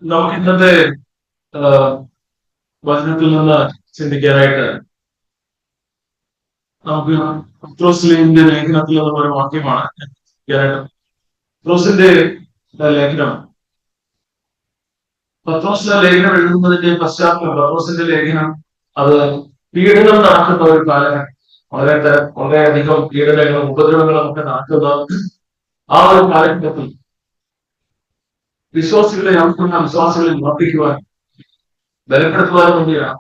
നമുക്ക് ഇന്നത്തെ വചനത്തിൽ നിന്ന് ചിന്തിക്കാനായിട്ട് നമുക്ക് പത്രോസിന്റെ ലേഖനത്തിൽ നിന്നുള്ള ഒരു വാക്യമാണ് ചിന്തിക്കാനായിട്ട്. പത്രോസിന്റെ ലേഖനം, പത്രോസിന്റെ ലേഖനം എഴുതുന്നതിന്റെ പശ്ചാത്തലം, പത്രോസിന്റെ ലേഖനം അത് പീഡനം നടക്കുന്ന ഒരു കാലഘട്ടം. വളരെയധികം പീഡനങ്ങളും ഉപദ്രവങ്ങളും ഒക്കെ നടക്കുന്ന ആ ഒരു കാലഘട്ടത്തിൽ വിശ്വാസികളെ നമുക്കുള്ള വിശ്വാസികളെ ഉറപ്പിക്കുവാൻ ബലപ്പെടുത്തുവാനും വേണ്ടിയാണ്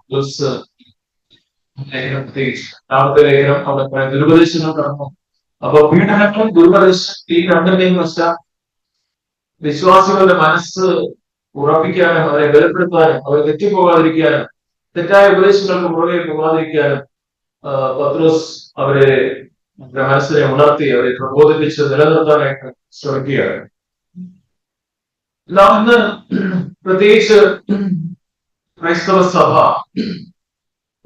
ലേഖനം, പ്രത്യേകിച്ച് രണ്ടാമത്തെ ലേഖനം അവിടെ കുറെ ദുരുപദേശങ്ങൾ കടന്നു. അപ്പൊ പീഡനങ്ങളും ദുരുപദേശം ഈ രണ്ടിന്റെയും വിശ്വാസികളുടെ മനസ്സ് ഉറപ്പിക്കാനും അവരെ ബലപ്പെടുത്താനും അവർ തെറ്റിപ്പോകാതിരിക്കാനും തെറ്റായ ഉപദേശങ്ങൾക്ക് പുറകെ പോകാതിരിക്കാനും പത്രോസ് അവരെ മനസ്സിനെ ഉണർത്തി അവരെ പ്രബോധിപ്പിച്ച് നിലനിർത്താനായിട്ട് ശ്രമിക്കുകയാണ്. നാം ഇന്ന് പ്രത്യേകിച്ച് ക്രൈസ്തവ സഭ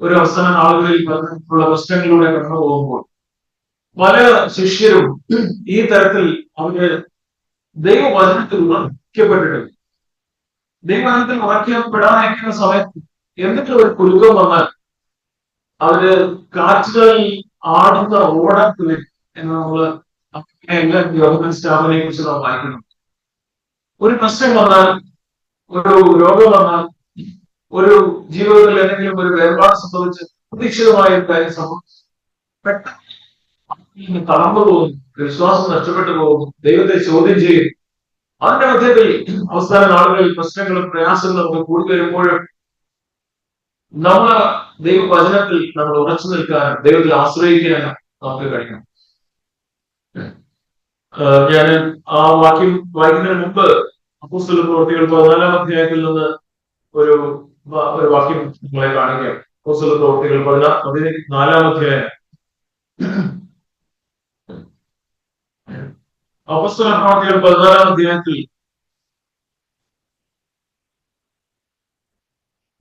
ഒരു അവസാന നാളുകളിൽ പറഞ്ഞിട്ടുള്ള പ്രശ്നങ്ങളിലൂടെ കടന്നു പോകുമ്പോൾ പല ശിഷ്യരും ഈ തരത്തിൽ അവര് ദൈവവചനത്തിൽ ഉറക്കപ്പെട്ടിട്ടുണ്ട്. ദൈവവചനത്തിൽ ഉറക്കപ്പെടാനായിരിക്കുന്ന സമയത്ത് എന്തെങ്കിലും ഒരു കുലുക്കം വന്നാൽ അവര് കാറ്റുകളിൽ ആടുന്ന ഓടത്തിൽ എന്ന് നമ്മള് എല്ലാ യോഗ സ്റ്റാഫിനെ കുറിച്ച് നാം വായിക്കണം. ഒരു പ്രശ്നം വന്നാൽ, ഒരു രോഗം വന്നാൽ, ഒരു ജീവിതത്തിൽ എന്തെങ്കിലും ഒരു വേർപാട് സംഭവിച്ച് പ്രതീക്ഷിതമായ ഒരു കാര്യം സംഭവിച്ചു പെട്ടെന്ന് തളർന്നു പോകുന്നു, വിശ്വാസം നഷ്ടപ്പെട്ടു പോകുന്നു, ദൈവത്തെ ചോദ്യം ചെയ്യും. അതിന്റെ മധ്യത്തിൽ അവസാന നാളുകളിൽ പ്രശ്നങ്ങളും പ്രയാസങ്ങളും ഒക്കെ കൂടി വരുമ്പോഴും നമ്മൾ ദൈവവചനത്തിൽ നമ്മൾ ഉറച്ചു നിൽക്കാനും ദൈവത്തിൽ ആശ്രയിക്കാനും നമുക്ക് കഴിയണം. ഞാൻ ആ വാക്യം വായിക്കുന്നതിന് മുമ്പ് അപ്പോസ്തല പ്രവൃത്തികൾ 14-ാം അധ്യായത്തിൽ നിന്ന് ഒരു വാക്യം നിങ്ങളെ കാണിക്കാം. അപ്പോസ്തല പ്രവൃത്തികൾ 14-ാം അധ്യായം. അപ്പോസ്തല പ്രവൃത്തികൾ 14-ാം അധ്യായത്തിൽ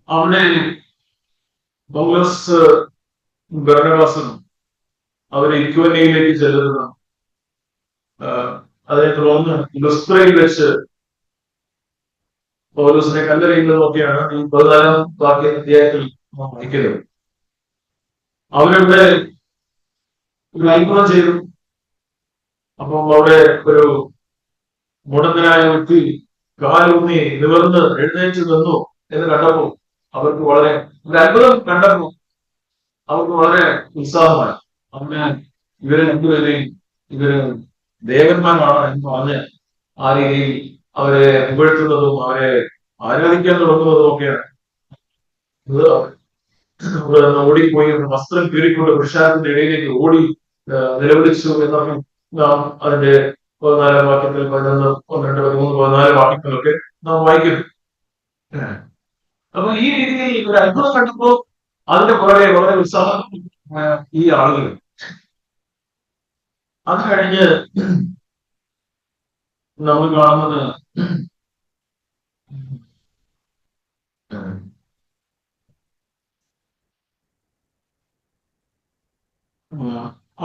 അവിടെ പൗലോസ് ബർന്നബാസും അവര് ഇക്വനയിലേക്ക് ചെല്ലുന്നത്, അതിനെ തുടർന്ന് ലുസ്ത്രയിൽ വെച്ച് പൗലോസിനെ കല്ലെറിയുന്നതൊക്കെയാണ് ഈ 14-ാം അധ്യായത്തിൽ വായിക്കുന്നത്. അവരവിടെ ഒരു അത്ഭുതം ചെയ്തു. അപ്പം അവിടെ ഒരു മുടന്തനായ വ്യക്തി കാലൂന്നി നിവർന്ന് എഴുന്നേറ്റ് നിന്നു എന്ന് കണ്ടപ്പോൾ അവർക്ക് വളരെ ഒരു അത്ഭുതം കണ്ടപ്പോൾ അവർക്ക് വളരെ ഉത്സാഹമായി. അങ്ങനെ ഇവരെ രണ്ടുപേരെയും ഇവര് ദേവന്മാരാണ് എന്ന് പറഞ്ഞ് ആ രീതിയിൽ അവരെ പുകഴ്ത്തുന്നതും അവരെ ആരാധിക്കാൻ തുടങ്ങുന്നതും ഒക്കെയാണ്. ഓടിപ്പോയി വസ്ത്രം കീറിക്കൊണ്ട് പുരുഷാരത്തിന്റെ ഇടയിലേക്ക് ഓടി നിലവിളിച്ചു എന്നൊക്കെ നാം അതിന്റെ 14-ാം വാക്യത്തിൽ 11, 12, 13, 14 വാക്യങ്ങളൊക്കെ നാം വായിക്കുന്നു. അപ്പൊ ഈ രീതിയിൽ ഒരു അത്ഭുതം കണ്ടപ്പോ അതിന്റെ പുറകെ വളരെ ഉത്സാഹം ഈ ആളുകൾ. അത് കഴിഞ്ഞ് നമ്മൾ കാണുന്നത്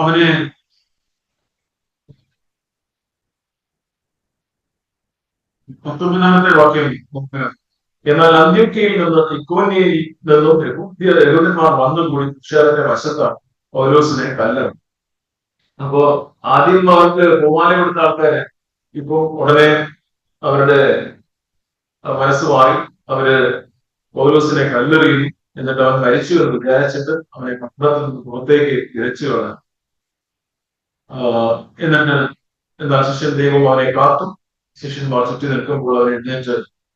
അവന് 19-ാമത്തെ വാക്യം. എന്നാൽ അന്ത്യോക്യയിൽ നിന്ന് ഇക്കോന്യയിൽ നിന്നും യഹൂദന്മാർ വന്നുകൂടി പുരുഷാരത്തിന്റെ വശത്താണ് പൗലോസിനെ കല്ലെറിഞ്ഞു. അപ്പോ ആദ്യം അവർക്ക് ബഹുമാനം കൊടുത്ത ആൾക്കാരെ ഇപ്പൊ ഉടനെ അവരുടെ മനസ്സ് മാറി അവര് പൗലോസിനെ കല്ലെറിയുന്നു. എന്നിട്ട് അവൻ മരിച്ചു എന്ന് വിചാരിച്ചിട്ട് അവനെ പട്ടണത്തിൽ നിന്ന് പുറത്തേക്ക് ഇരച്ചു കളഞ്ഞു. എന്നിട്ട് എന്താ ശിഷ്യൻ ദൈവം അവനെ കാത്തു. ശിഷ്യന്മാർ ചുറ്റി നിൽക്കുമ്പോൾ അവൻ എഴുന്നേറ്റ്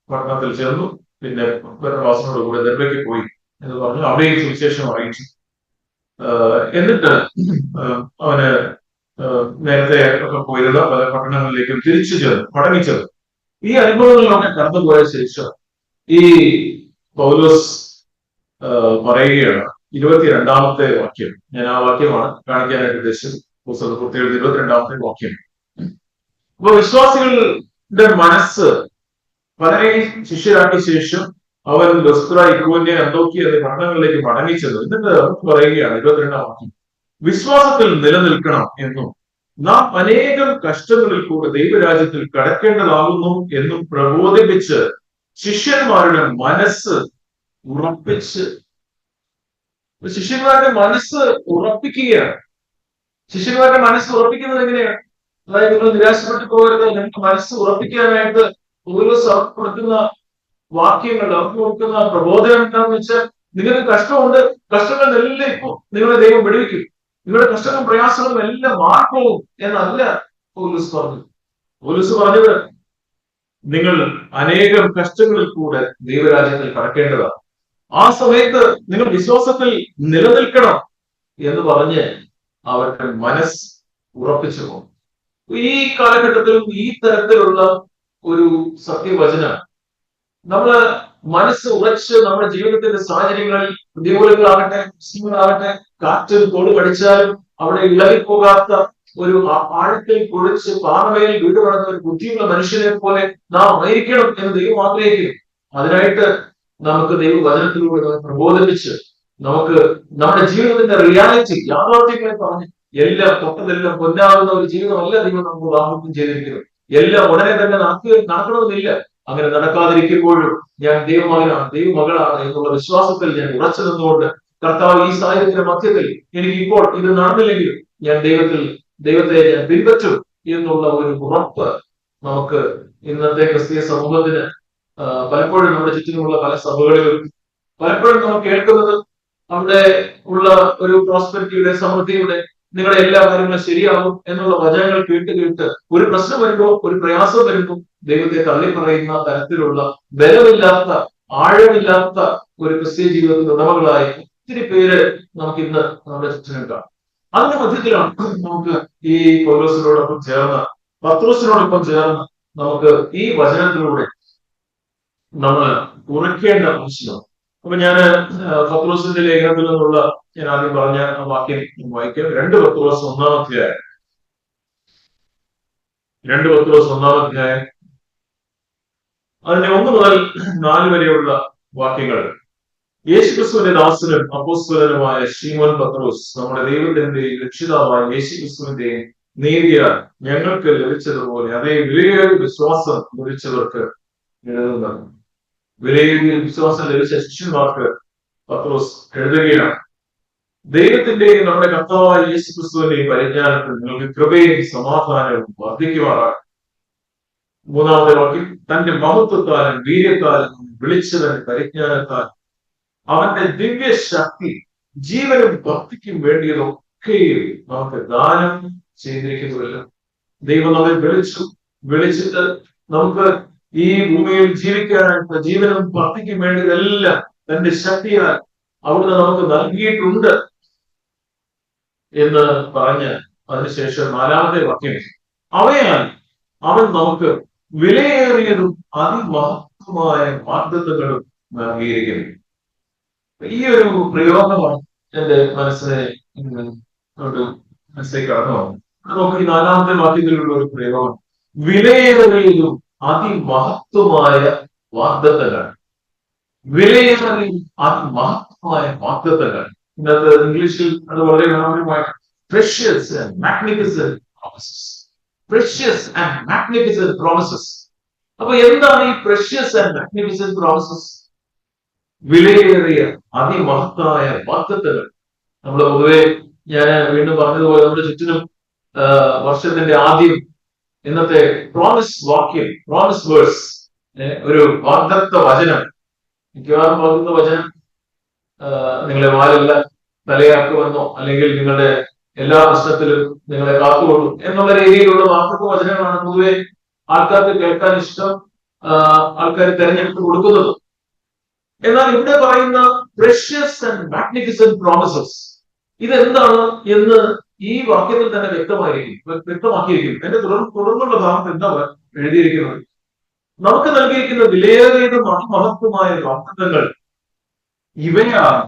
പട്ടണത്തിൽ ചേർന്നു. പിന്നെ ബർന്നബാസിനോട് കൂടെ ദെർബയ്ക്ക് പോയി എന്ന് പറഞ്ഞു അവിടെയും സുവിശേഷം അറിയിച്ചു. എന്നിട്ട് അവന് നേരത്തെ ഒക്കെ പോയിരുന്ന പല പട്ടണങ്ങളിലേക്കും തിരിച്ചു ചേർന്നു, മടങ്ങിച്ചേർന്നു. ഈ അനുഭവങ്ങളിലൊക്കെ കടന്നുപോയ ശേഷം ഈ പൗലോസ് പറയുകയാണ് 22-ാമത്തെ വാക്യം. ഞാൻ ആ വാക്യമാണ് കാണിക്കാനായിട്ട് ഉദ്ദേശിച്ചത്. പുസ്തകത്തിൽ 22-ാമത്തെ വാക്യം. അപ്പൊ വിശ്വാസികളുടെ മനസ്സ് പലരെയും ശിഷ്യരാക്കിയ ശേഷം അവൻ ലുസ്ത്ര, ഇക്കോന്യ, അന്തോക്യ എന്നീ പട്ടണങ്ങളിലേക്ക് മടങ്ങിച്ചത്. എന്നിട്ട് പറയുകയാണ് 22-ാം വാക്യം, വിശ്വാസത്തിൽ നിലനിൽക്കണം എന്നും നാം അനേകം കഷ്ടങ്ങളിൽ കൂടെ ദൈവരാജ്യത്തിൽ കടക്കേണ്ടതാകുന്നു എന്നും പ്രബോധിപ്പിച്ച് ശിഷ്യന്മാരുടെ മനസ്സ് ഉറപ്പിച്ച് ശിഷ്യന്മാരുടെ മനസ്സ് ഉറപ്പിക്കുകയാണ്. ശിഷ്യന്മാരുടെ മനസ്സ് ഉറപ്പിക്കുന്നത് എങ്ങനെയാണ്? അതായത് നിങ്ങൾ നിരാശപ്പെട്ടു പോകരുത്, നിങ്ങൾക്ക് മനസ്സ് ഉറപ്പിക്കാനായിട്ട് പൗലോസ് കൊടുക്കുന്ന വാക്യങ്ങൾ, അവർക്ക് കൊടുക്കുന്ന പ്രബോധനം എന്താണെന്ന് വെച്ചാൽ, നിങ്ങൾക്ക് കഷ്ടമുണ്ട്, കഷ്ടങ്ങളെല്ലാം ഇപ്പോൾ നിങ്ങളെ ദൈവം വിടുവിക്കും, നിങ്ങളുടെ കഷ്ടങ്ങളും പ്രയാസങ്ങളും എല്ലാം മാറിപ്പോകും എന്നല്ല പൗലോസ് പറഞ്ഞത്. പൗലോസ് പറഞ്ഞത്, നിങ്ങൾ അനേകം കഷ്ടങ്ങളിൽ കൂടെ ദൈവരാജ്യത്തിൽ കടക്കേണ്ടതാണ്. ആ സമയത്ത് നിങ്ങൾ വിശ്വാസത്തിൽ നിലനിൽക്കണം എന്ന് പറഞ്ഞ് അവരുടെ മനസ്സ് ഉറപ്പിച്ചു പോകും. ഈ കാലഘട്ടത്തിലും ഈ തരത്തിലുള്ള ഒരു സത്യവചനം നമ്മള് മനസ്സ് ഉറച്ച് നമ്മുടെ ജീവിതത്തിന്റെ സാഹചര്യങ്ങളിൽ, പ്രതികൂലങ്ങളാകട്ടെ, പ്രശ്നങ്ങളാകട്ടെ, കാറ്റിൽ തോട് പഠിച്ചാലും അവിടെ ഇളകിപ്പോകാത്ത ഒരു ആഴത്തിൽ കുഴിച്ച് പാറമേൽ വീട് വളർന്ന ഒരു ബുദ്ധിയുള്ള മനുഷ്യനെ പോലെ നാം ആയിരിക്കണം എന്ന് ദൈവം ആഗ്രഹിക്കുന്നു. അതിനായിട്ട് നമുക്ക് ദൈവവചനത്തിലൂടെ പ്രബോധിപ്പിച്ച് നമുക്ക് നമ്മുടെ ജീവിതത്തിന്റെ റിയാലിറ്റി, യാഥാർത്ഥ്യങ്ങളെ പറഞ്ഞ് എല്ലാം തൊട്ടതെല്ലാം പൊന്നാകുന്ന ഒരു ജീവിതമല്ല ദൈവം നമുക്ക് വാഗ്ദത്തം ചെയ്തിരിക്കുന്നത്. എല്ലാം ഉടനെ തന്നെ നടക്കണമെന്നില്ല. അങ്ങനെ നടക്കാതിരിക്കുമ്പോഴും ഞാൻ ദൈവമകനാണ്, ദൈവമകളാണ് എന്നുള്ള വിശ്വാസത്തിൽ ഞാൻ ഉറച്ചു നിന്നുകൊണ്ട്, കർത്താവ് ഈ സാഹചര്യത്തിന്റെ മധ്യത്തിൽ എനിക്ക് ഇപ്പോൾ ഇത് നടന്നില്ലെങ്കിലും ഞാൻ ദൈവത്തെ ഞാൻ പിൻപറ്റും എന്നുള്ള ഒരു ഉറപ്പ് നമുക്ക് ഇന്നത്തെ ക്രിസ്തീയ സമൂഹത്തിന് പലപ്പോഴും നമ്മുടെ ചുറ്റിനുമുള്ള പല സഭകളിലും പലപ്പോഴും നമ്മൾ കേൾക്കുന്നത് അവിടെ ഉള്ള ഒരു പ്രോസ്പെരിറ്റിയുടെ, സമൃദ്ധിയുടെ, നിങ്ങളുടെ എല്ലാ കാര്യങ്ങളും ശരിയാകും എന്നുള്ള വചനങ്ങൾ കേട്ട് ഒരു പ്രശ്നം വരുമ്പോൾ, ഒരു പ്രയാസം വരുമ്പോൾ ദൈവത്തെ തള്ളി പറയുന്ന തരത്തിലുള്ള ബലമില്ലാത്ത, ആഴമില്ലാത്ത ഒരു ക്രിസ്തീയ ജീവിതത്തിന്റെ ഉടമകളായി ഒത്തിരി പേര് നമുക്ക് ഇന്ന് നമ്മുടെ ചുറ്റിനും കാണാം. അതിന്റെ മധ്യത്തിലാണ് നമുക്ക് ഈ പൗലോസിനോടൊപ്പം ചേർന്ന്, പത്രോസിനോടൊപ്പം ചേർന്ന് നമുക്ക് ഈ വചനത്തിലൂടെ നമ്മൾ ഉറക്കേണ്ട ആവശ്യമാണ്. അപ്പൊ ഞാൻ പത്രോസിന്റെ ലേഖനത്തിൽ നിന്നുള്ള ഞാൻ ആദ്യം പറഞ്ഞ വാക്യം വായിക്കാം. 2 പത്രോസ് 1-ാം അധ്യായം, 2 പത്രോസ് 1-ാം അധ്യായം അതിന്റെ 1 മുതൽ 4 വരെയുള്ള വാക്യങ്ങൾ. യേശുക്രിസ്തുവിന്റെ ദാസനും അപ്പോസ്തലനുമായ ശീമോൻ പത്രോസ്, നമ്മുടെ ദൈവത്തിന്റെയും രക്ഷിതാവായ യേശുക്രിസ്തുവിന്റെയും നീതിയാൽ ഞങ്ങൾക്ക് ലഭിച്ചതുപോലെ അതേ വിലയേറിയ വിശ്വാസം ലഭിച്ചവർക്ക് എഴുതുന്നതാണ്. വിലയേറിയ വിശ്വാസം ലഭിച്ച ശിഷ്യന്മാർക്ക് പത്രോസ് എഴുതുകയാണ്. ദൈവത്തിന്റെയും നമ്മുടെ കർത്താവായ യേശുക്രിസ്തുവിന്റെയും പരിജ്ഞാനത്തിൽ നിങ്ങൾക്ക് കൃപയും സമാധാനവും വർദ്ധിക്കുമാറാണ്. 3-ാമത്തെ വാക്യം, തന്റെ മഹത്വത്താലും വീര്യത്താലും വിളിച്ചവന്റെ പരിജ്ഞാനത്താൽ അവന്റെ ദിവ്യ ശക്തി ജീവനും ഭക്തിക്കും വേണ്ടിയതൊക്കെയും നമുക്ക് ദാനം ചെയ്തിരിക്കുന്നുവല്ലോ. ദൈവം നമ്മെ വിളിച്ചിട്ട് നമുക്ക് ഈ ഭൂമിയിൽ ജീവിക്കാനായിട്ട് ജീവനും ഭക്തിക്കും വേണ്ടിയതെല്ലാം തന്റെ ശക്തിയാൽ അവിടുന്ന് നമുക്ക് നൽകിയിട്ടുണ്ട് എന്ന് പറഞ്ഞ് അതിനുശേഷം 4-ാമത്തെ വാക്യം, അവയാൽ അവൻ നമുക്ക് വിലയേറിയതും അതിമഹത്വമായ വാഗ്ദത്തങ്ങളും നൽകിയിരിക്കുന്നു. ഈ ഒരു പ്രയോഗമാണ് എന്റെ മനസ്സിലേക്ക് കടന്നു വന്നത്. നമുക്ക് ഈ 4-ാമത്തെ വാക്യത്തിലുള്ള ഒരു പ്രയോഗം, വിലയേറിയതും അതിമഹത്വമായ വാഗ്ദത്തങ്ങൾ. വിലയേറിയതും അതിമഹത്വമായ വാഗ്ദത്തങ്ങൾ. ഇന്നത്തെ ഇംഗ്ലീഷിൽ അത് വളരെ മനോഹരമായ precious and magnificent promises. Precious and magnificent promises. അപ്പൊ എന്താണ് ഈ precious and magnificent promises? വിലയേറിയ അതിമഹത്തായ വാഗ്ദത്തങ്ങൾ. നമ്മൾ പൊതുവെ, ഞാൻ വീണ്ടും പറഞ്ഞതുപോലെ, നമ്മുടെ ചുറ്റിനും വർഷത്തിന്റെ ആദ്യം ഇന്നത്തെ പ്രോമിസ് വാക്യം, പ്രോമിസ് വേഴ്സ്, ഒരു വാഗ്ദത്ത വചനം, മിക്കവാറും വാഗ്ദത്ത വചനം നിങ്ങളെ വാലല്ല തലയാക്കുമെന്നോ അല്ലെങ്കിൽ നിങ്ങളുടെ എല്ലാ പ്രശ്നത്തിലും നിങ്ങളെ കാത്തുകൊള്ളും എന്നുള്ള രീതിയിലുള്ള വാഗ്ദത്ത വചനങ്ങളാണ് പൊതുവെ ആൾക്കാർക്ക് കേൾക്കാൻ ഇഷ്ടം, ആൾക്കാർ തെരഞ്ഞെടുത്ത് കൊടുക്കുന്നത്. എന്നാൽ ഇവിടെ പറയുന്ന പ്രഷ്യസ് ആൻഡ് മാഗ്നിഫിസന്റ് പ്രോമിസസ്, ഇതെന്താണ് എന്ന് ഈ വാക്യത്തിൽ തന്നെ വ്യക്തമാക്കിയിരിക്കുന്നു. എന്റെ തുടർന്നുള്ള ഭാഗത്ത് എന്താ എഴുതിയിരിക്കുന്നത്? നമുക്ക് നൽകിയിരിക്കുന്ന വിലയേറിയതും അതിമഹത്വമായ വാഗ്ദത്തങ്ങൾ ഇവയാണ്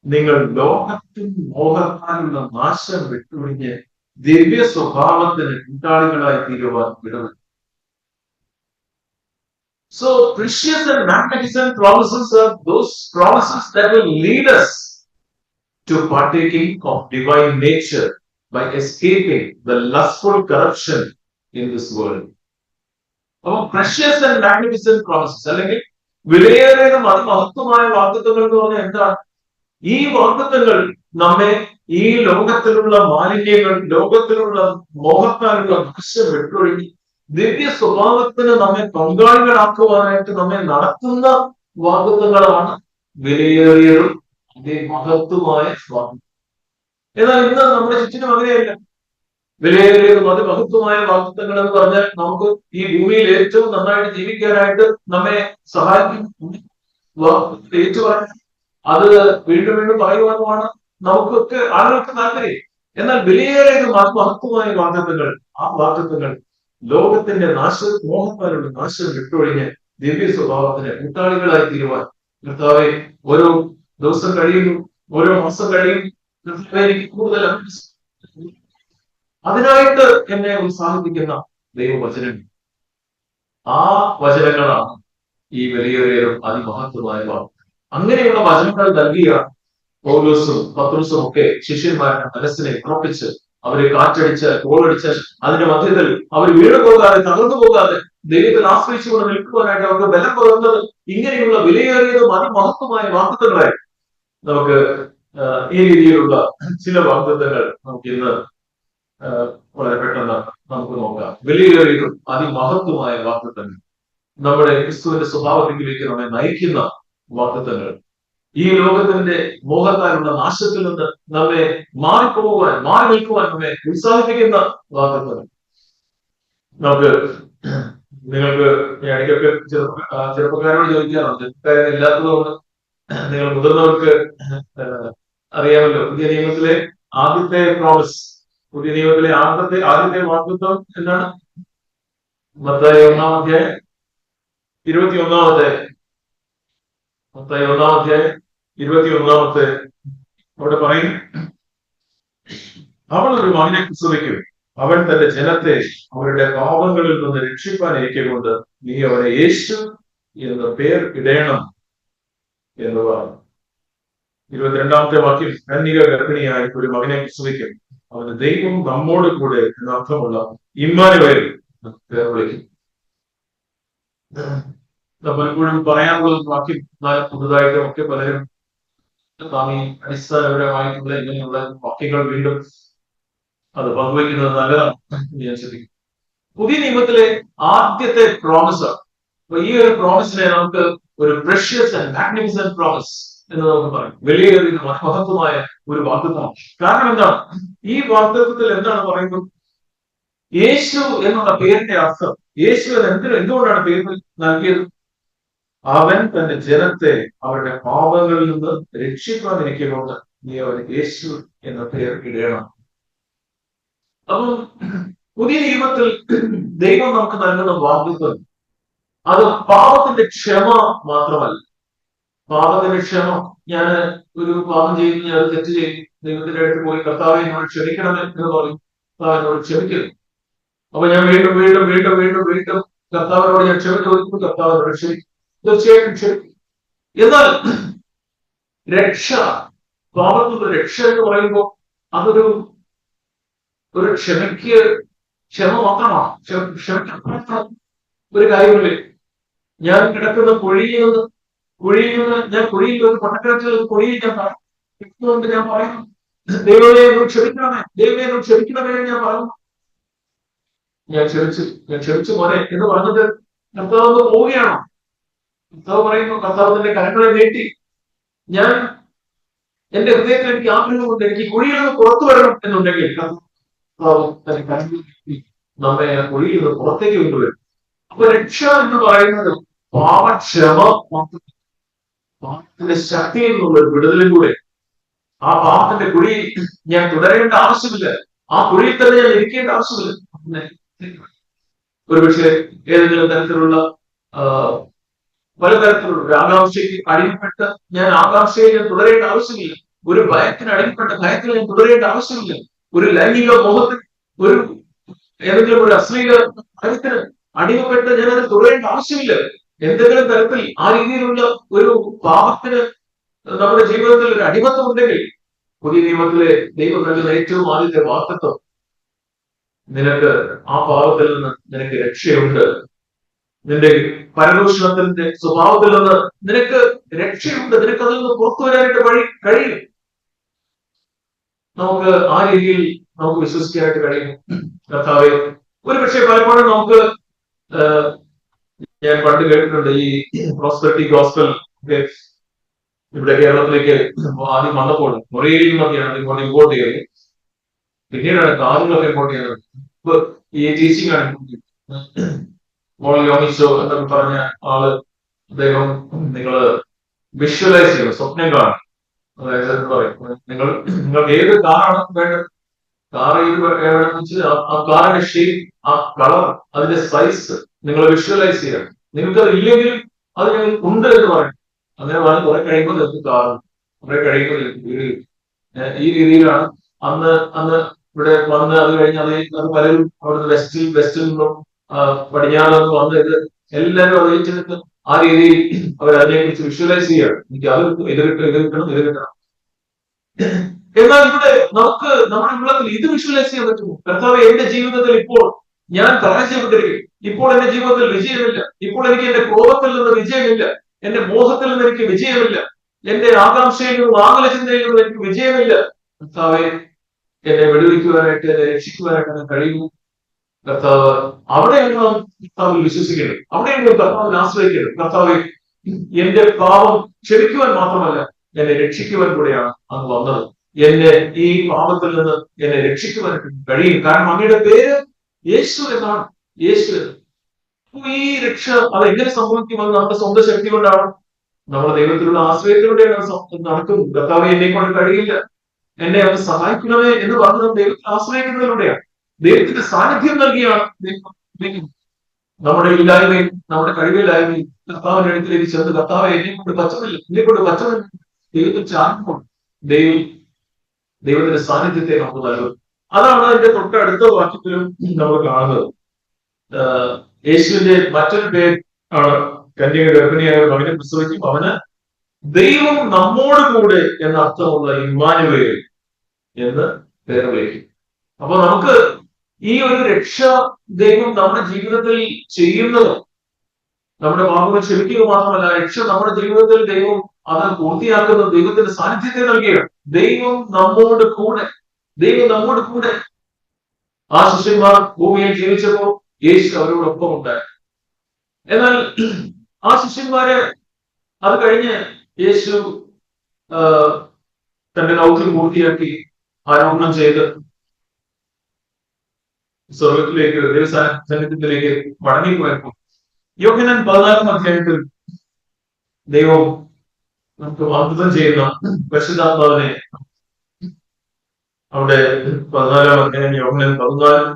നിങ്ങൾ ലോകത്തിൽ മോഹത്താലുള്ള നാശം വിട്ടുപിടിഞ്ഞ് ദിവ്യ സ്വഭാവത്തിന് കൂട്ടാളികളായി തീരുവാൻ വിടുന്നത്. So precious and magnificent promises are those promises that will lead us to partaking of divine nature by escaping the lustful corruption in this world. Precious and magnificent promises, അല്ലെങ്കിൽ വിലയേറിയതും അതിമഹത്വമായ വാഗ്ദത്തങ്ങൾ എന്ന് പറഞ്ഞാൽ എന്താണ്? ഈ വാഗ്ദത്തങ്ങൾ നമ്മെ ഈ ലോകത്തിലുള്ള മാലിന്യങ്ങൾ, ലോകത്തിലുള്ള മോഹത്താലുള്ള നാശം വിട്ടൊഴുകി ദിവ്യ സ്വഭാവത്തിന് നമ്മെ പങ്കാളികളാക്കുവാനായിട്ട് നമ്മെ നടത്തുന്ന വാഗ്ദത്തങ്ങളാണ് വിലയേറിയതും അതിമഹത്വമായ വാഗ്ദത്തം. എന്നാൽ ഇന്ന് നമ്മുടെ ചുറ്റിനും അങ്ങനെയല്ല. വിലയേറിയതും അതിമഹത്വമായ വാഗ്ദത്തങ്ങൾ എന്ന് പറഞ്ഞാൽ നമുക്ക് ഈ ഭൂമിയിൽ ഏറ്റവും നന്നായിട്ട് ജീവിക്കാനായിട്ട് നമ്മെ സഹായിക്കും, ഏറ്റുപറയാൻ, അത് വീണ്ടും വീണ്ടും പറയുവാനുമാണ് നമുക്കൊക്കെ ആളുകൾക്ക് താല്പര്യം. എന്നാൽ വിലയേറിയതും അതിമഹത്വമായ വാഗ്ദത്തങ്ങൾ, ആ വാഗ്ദത്തങ്ങൾ ലോകത്തിന്റെ മോഹത്താലുള്ള നാശം വിട്ടൊഴിഞ്ഞ് ദിവ്യ സ്വഭാവത്തിന് കൂട്ടാളികളായി തീരുവാൻ കർത്താവെ ഓരോ ദിവസം കഴിയുന്നു, ഓരോ മാസം കഴിയുന്നു, എനിക്ക് കൂടുതൽ അതിനായിട്ട് എന്നെ ഉത്സാഹിപ്പിക്കുന്ന ദൈവവചനം, ആ വചനങ്ങളാണ് ഈ വിലയേറിയതും അതിമഹത്വമായ വാക്ക്. അങ്ങനെയുള്ള വചനങ്ങൾ നൽകിയ പൗലോസും പത്രോസും ഒക്കെ ശിഷ്യന്മാരുടെ മനസ്സിനെ ഉറപ്പിച്ച് അവരെ കാറ്റടിച്ച് കോളടിച്ച് അതിന്റെ മധ്യത്തിൽ അവർ വീണു പോകാതെ തകർന്നു പോകാതെ ദൈവത്തിൽ ആശ്രയിച്ചുകൊണ്ട് നിൽക്കുവാനായിട്ട് അവർക്ക് ബലം പകർന്നത് ഇങ്ങനെയുള്ള വിലയേറിയതും അതിമഹത്വമായ വാഗ്ദത്തങ്ങളായി. നമുക്ക് ഈ രീതിയിലുള്ള ചില വാഗ്ദത്തങ്ങൾ നമുക്ക് ഇന്ന് വളരെ പെട്ടെന്ന് നമുക്ക് നോക്കാം. വിലയേറിയതും അതിമഹത്വമായ വാഗ്ദത്തങ്ങൾ, നമ്മുടെ ക്രിസ്തുവിന്റെ സ്വഭാവത്തിലേക്ക് നമ്മെ നയിക്കുന്ന വാഗ്ദത്തങ്ങൾ, ഈ ലോകത്തിന്റെ മോഹത്താലുള്ള നാശത്തിൽ നിന്ന് നമ്മെ മാറി നിൽക്കുവാൻ നമ്മെ ഉത്സാഹിപ്പിക്കുന്ന വാഗ്ദത്തങ്ങൾ. നിങ്ങൾക്ക് ഇടയ്ക്കൊക്കെ ചെറുപ്പക്കാരോട് ചോദിക്കാറുണ്ട്, ഇല്ലാത്തതുകൊണ്ട് നിങ്ങൾ മുതിർന്നവർക്ക് അറിയാമല്ലോ, പുതിയ നിയമത്തിലെ ആദ്യത്തെ പ്രോമിസ്, പുതിയ നിയമത്തിലെ ആദ്യത്തെ വാഗ്ദത്തം എന്താണ്? മത്തായി 1-ാം അധ്യായം 21-ാമത്തെ മത്തായി 1-ാം അധ്യായം 21-ാമത്തെ അവിടെ പറയും, അവൾ ഒരു മകനെ പ്രസവിക്കും, അവൻ തന്റെ ജനത്തെ അവരുടെ പാപങ്ങളിൽ നിന്ന് രക്ഷിപ്പാൻ ഇരിക്കൊണ്ട് നീ അവനെ യേശു എന്ന് പേർ ഇടയണം എന്ന് പറഞ്ഞു. 22-ാമത്തെ വാക്യം, കന്യക ഗർഭിണിയായി ഒരു മകനെ പ്രസവിക്കും, അവന് ദൈവം നമ്മോട് കൂടെ എന്നർത്ഥമുള്ള ഇമ്മാനുവേൽ പേർ വിളിക്കും. പലപ്പോഴും പറയാനുള്ള വാക്യം പുതുതായിട്ട് ഒക്കെ പലരും അടിസ്ഥാനപരമായിട്ടുള്ള ഇങ്ങനെയുള്ള വാക്യങ്ങൾ വീണ്ടും അത് പങ്കുവയ്ക്കുന്നത് നല്ലതാണ് ഞാൻ ശ്രദ്ധിക്കും. പുതിയ നിയമത്തിലെ ആദ്യത്തെ പ്രോമിസ്, അപ്പൊ ഈ ഒരു പ്രോമിസിനെ നമുക്ക് ഒരു പ്രഷ്യസ് ആൻഡ് മാഗ്നിഫിസന്റ് പ്രോമിസ് എന്ന് നമുക്ക് പറയും. വിലയേറിയ മഹത്വമായ ഒരു വാഗ്ദത്തമാണ്. കാരണം എന്താണ്? ഈ വാഗ്ദത്തത്തിൽ എന്താണ് പറയുന്നത്? യേശു എന്നുള്ള പേരിന്റെ അർത്ഥം, യേശു എന്തുകൊണ്ടാണ് പേര് നൽകിയത്? അവൻ തന്റെ ജനത്തെ അവരുടെ പാപങ്ങളിൽ നിന്ന് രക്ഷിക്കാതിരിക്കുന്നുണ്ട്, നീ അവൻ യേശു എന്ന പേർ ഇടയണം. അപ്പം പുതിയ നിയമത്തിൽ ദൈവം നമുക്ക് നൽകുന്ന വാഗ്ദത്തം അത് പാപത്തിന്റെ ക്ഷമ മാത്രമല്ല. പാപത്തിന്റെ ക്ഷമ, ഞാൻ ഒരു പാപം ചെയ്യുന്നു, ഞാൻ തെറ്റ് ചെയ്യും, ദൈവത്തിന്റെ അടുത്ത് പോയി കർത്താവെ എന്നോട് ക്ഷമിക്കണമേ എന്ന് പറയും, കർത്താവ് എന്നോട് ക്ഷമിക്കുന്നു. അപ്പൊ ഞാൻ വീണ്ടും വീണ്ടും വീണ്ടും വീണ്ടും വീണ്ടും കർത്താവിനോട് ഞാൻ ക്ഷമ ചോദിക്കുന്നു, കർത്താവിനോട് ക്ഷമിക്കും, തീർച്ചയായിട്ടും ക്ഷമിക്കും. എന്നാൽ രക്ഷ, പാപത്തിന്റെ രക്ഷ എന്ന് പറയുമ്പോൾ അതൊരു ക്ഷമ മാത്രമാണ്. ക്ഷമിക്കാൻ ഒരു കാര്യമില്ലേ? ഞാൻ കിടക്കുന്ന കുഴിയിൽ നിന്ന് ഞാൻ കുഴിയിൽ ഒരു പൊട്ടക്കിടത്തിൽ കുഴിയിൽ ഞാൻ പറയുന്നു, ദൈവമേ എന്നോട് ക്ഷമിക്കണമേ, ദൈവമേ എന്നോട് ക്ഷമിക്കണമേ ഞാൻ പറയുന്നു. ഞാൻ ക്ഷമിച്ചു മോനെ എന്ന് പറഞ്ഞത് കർത്താവ് പോവുകയാണോ? കർത്താവ് പറയുന്നു, കർത്താവിന്റെ കരങ്ങളെ നീട്ടി, ഞാൻ എന്റെ ഹൃദയത്തിൽ എനിക്ക് ആഗ്രഹമുണ്ട്, എനിക്ക് കുഴിയിൽ നിന്ന് പുറത്തു വരണം എന്നുണ്ടെങ്കിൽ കർത്താവ് തന്റെ കരങ്ങൾ നീട്ടി നമ്മെ ആ കുഴിയിൽ നിന്ന് പുറത്തേക്ക് കൊണ്ടുവരും. അപ്പൊ രക്ഷ എന്ന് പറയുന്നത് പാപക്ഷമ മാത്രം, പാപത്തിന്റെ ശക്തിയിൽ നിന്നുള്ള ഒരു വിടുതലും കൂടെ. ആ പാപത്തിന്റെ കുഴിയിൽ ഞാൻ തുടരേണ്ട ആവശ്യമില്ല, ആ കുഴിയിൽ തന്നെ ഞാൻ ഇരിക്കേണ്ട ആവശ്യമില്ല. ഒരുപക്ഷെ ഏതെങ്കിലും തരത്തിലുള്ള പലതരത്തിലുള്ള ആകാംക്ഷയ്ക്ക് അടിമപ്പെട്ട് ഞാൻ ആകാംക്ഷയെ ഞാൻ തുടരേണ്ട ആവശ്യമില്ല, ഒരു ഭയത്തിന് അടിമപ്പെട്ട ഭയത്തിൽ ഞാൻ തുടരേണ്ട ആവശ്യമില്ല, ഒരു ലൈംഗിക മോഹത്തിന്, ഒരു ഏതെങ്കിലും ഒരു അശ്ലീല ഭയത്തിന് അടിമപ്പെട്ട് ഞാൻ അത് തുടരേണ്ട ആവശ്യമില്ല. എന്തെങ്കിലും തരത്തിൽ ആ രീതിയിലുള്ള ഒരു പാപത്തിന് നമ്മുടെ ജീവിതത്തിൽ ഒരു അടിമത്തം ഉണ്ടെങ്കിൽ പുതിയ നിയമത്തിലെ ദൈവം നൽകുന്ന ഏറ്റവും ആദ്യത്തെ വാഗ്ദത്തം, നിനക്ക് ആ പാപത്തിൽ നിന്ന് നിനക്ക് രക്ഷയുണ്ട്, നിന്റെ പരദൂഷണത്തിന്റെ സ്വഭാവത്തിൽ നിന്ന് നിനക്ക് രക്ഷയുണ്ട്. നിനക്ക് അതിൽ നിന്ന് പുറത്തു വരാനായിട്ട് കഴിയും. നമുക്ക് ആ രീതിയിൽ നമുക്ക് വിശ്വസിക്കാനായിട്ട് കഴിയും. കർത്താവെ, ഒരു പക്ഷേ പലപ്പോഴും നമുക്ക് ഞാൻ പണ്ട് കേട്ടിട്ടുണ്ട് ഈ പ്രോസ്പെരിറ്റി ഗോസ്പൽ ഇവിടെ കേരളത്തിലേക്ക് ആദ്യം വന്നപ്പോൾ മൊറേലിയിൽ നിന്നൊക്കെയാണ് ഇമ്പോർട്ട് ചെയ്തത്. പിന്നീടാണ് കാറുകളൊക്കെ ഇമ്പോർട്ട് ചെയ്യുന്നത്. ഇപ്പൊ ഈ ടീച്ചിങ് ആണ് യോമിച്ചോ എന്നൊക്കെ പറഞ്ഞ ആള്, അദ്ദേഹം നിങ്ങള് വിഷ്വലൈസ് ചെയ്യണം, സ്വപ്നം കാണും. അതായത് എന്താ പറയുക, നിങ്ങൾക്ക് ഏത് കാറാണ് വേണ്ടത്, കാർ ഏത് വേണമെന്ന് വെച്ചാൽ ആ കാറിന്റെ ഷേപ്പ്, ആ കളർ, അതിന്റെ സൈസ് നിങ്ങൾ വിഷ്വലൈസ് ചെയ്യണം. നിങ്ങൾക്ക് അത് ഇല്ലെങ്കിൽ അത് ഞങ്ങൾ ഉണ്ട് എന്ന് പറയും. അങ്ങനെ പറഞ്ഞ് കുറെ കഴിയുമ്പോൾ നിങ്ങൾക്ക് കാറ്, കുറെ കഴിയുമ്പോൾ വീട്. ഈ രീതിയിലാണ് അന്ന് ഇവിടെ വന്ന് അത് കഴിഞ്ഞ് അത് പലരും അവിടുന്ന് വെസ്റ്റിൽ നിന്നും പടിഞ്ഞാറ് നിന്നും വന്ന് ഇത് എല്ലാവരും അറിയിച്ചിട്ട് ആ രീതിയിൽ അവർ അതിനെ കുറിച്ച് വിഷ്വലൈസ് ചെയ്യണം. എനിക്ക് അത് ഇത് കിട്ടണം. എന്നാൽ ഇവിടെ നമുക്ക് നമ്മുടെ ഉള്ളത്തിൽ ഇത് വിഷ്വലൈസ് ചെയ്യാൻ പറ്റുമോ? കർത്താവ്, എന്റെ ജീവിതത്തിൽ ഇപ്പോൾ ഞാൻ പരാജയപ്പെട്ടിരിക്കും. ഇപ്പോൾ എന്റെ ജീവിതത്തിൽ വിജയമില്ല. ഇപ്പോൾ എനിക്ക് എന്റെ കോപത്തിൽ നിന്ന് വിജയമില്ല. എന്റെ മോഹത്തിൽ നിന്ന് എനിക്ക് വിജയമില്ല. എന്റെ ആകാംക്ഷയിൽ നിന്നും ആകുല ചിന്തയിൽ നിന്നും എനിക്ക് വിജയമില്ല. കർത്താവെ, എന്നെ വെടിവെക്കുവാനായിട്ട്, എന്നെ രക്ഷിക്കുവാനായിട്ട് കഴിയുമോ? കർത്താവ്, അവിടെയാണ് നാം കർത്താവിൽ വിശ്വസിക്കേണ്ടത്. അവിടെയാണ് കർത്താവിനെ ആശ്രയിക്കേണ്ടത്. കർത്താവെ, എന്റെ പാപം ക്ഷമിക്കുവാൻ മാത്രമല്ല, എന്നെ രക്ഷിക്കുവാൻ കൂടെയാണ് അങ്ങ് വന്നത്. എന്നെ ഈ പാപത്തിൽ നിന്ന് എന്നെ രക്ഷിക്കുവാനായിട്ട് കഴിയും. കാരണം അങ്ങയുടെ പേര് യേശു എന്നാണ്. യേശു. ഈ രക്ഷ അതെങ്ങനെ സംഭവിക്കുമെന്ന് നമ്മുടെ സ്വന്തം ശക്തി കൊണ്ടാണ്, നമ്മുടെ ദൈവത്തിലുള്ള ആശ്രയത്തിലൂടെയാണ് നടക്കുന്നത്. കർത്താവെ, എന്നെ കൊണ്ട് കഴിയില്ല, എന്നെ അവൻ സഹായിക്കണമേ എന്ന് പറഞ്ഞ് ദൈവത്തെ ആശ്രയിക്കുന്നതിലൂടെയാണ്. ദൈവത്തിന്റെ സാന്നിധ്യം നൽകിയാണ് നമ്മുടെ ഇല്ലായ്മയും നമ്മുടെ കഴിവില്ലായ്മയും കർത്താവിന്റെ അടുത്തിലേക്ക് ചെന്ന്, കർത്താവെ, എന്നെ കൊണ്ട് പറ്റുന്നില്ല, ദൈവത്തിൽ ചാർക്കുമ്പോൾ ദൈവത്തിന്റെ സാന്നിധ്യത്തെ നമുക്ക് നൽകും. അതാണ് അതിന്റെ തൊട്ടടുത്ത വാക്യത്തിലും നമ്മൾ കാണുന്നത്. യേശുവിന്റെ മറ്റൊരു പേര് ആണ്, കന്യക ഗർഭിണിയായ മകനെ പ്രസവിക്കും, അവന് ദൈവം നമ്മോട് കൂടെ എന്ന അർത്ഥമുള്ള ഇമ്മാനുവേൽ എന്ന് പേര് വിളിക്കും. അപ്പൊ നമുക്ക് ഈ ഒരു രക്ഷ ദൈവം നമ്മുടെ ജീവിതത്തിൽ ചെയ്യുന്നത്, നമ്മുടെ പാപങ്ങൾ ക്ഷമിക്കുക മാത്രമല്ല, രക്ഷ നമ്മുടെ ജീവിതത്തിൽ ദൈവം അത് പൂർത്തിയാക്കുന്നത് ദൈവത്തിന്റെ സാന്നിധ്യത്തെ നൽകുകയാണ്. ദൈവം നമ്മോട് കൂടെ. ആ ശിഷ്യന്മാർ ഭൂമിയിൽ ജീവിച്ചപ്പോൾ യേശു അവരോടൊപ്പം ഉണ്ടായി. എന്നാൽ ആ ശിഷ്യന്മാരെ അത് കഴിഞ്ഞ് യേശു തന്റെ ദൗത്യം പൂർത്തിയാക്കി ആരോഹണം ചെയ്ത് സ്വർഗത്തിലേക്ക്, ദൈവസാന്നിധ്യത്തിലേക്ക് മടങ്ങിപ്പോയപ്പോൾ യോഹന്നാൻ 14 അധ്യായത്തിൽ ദൈവം നമുക്ക് വാഗ്ദത്തം ചെയ്യുന്ന പരിശുദ്ധാത്മാവിനെ അവിടെ 14 അധ്യായം യോഹന്നാൻ 14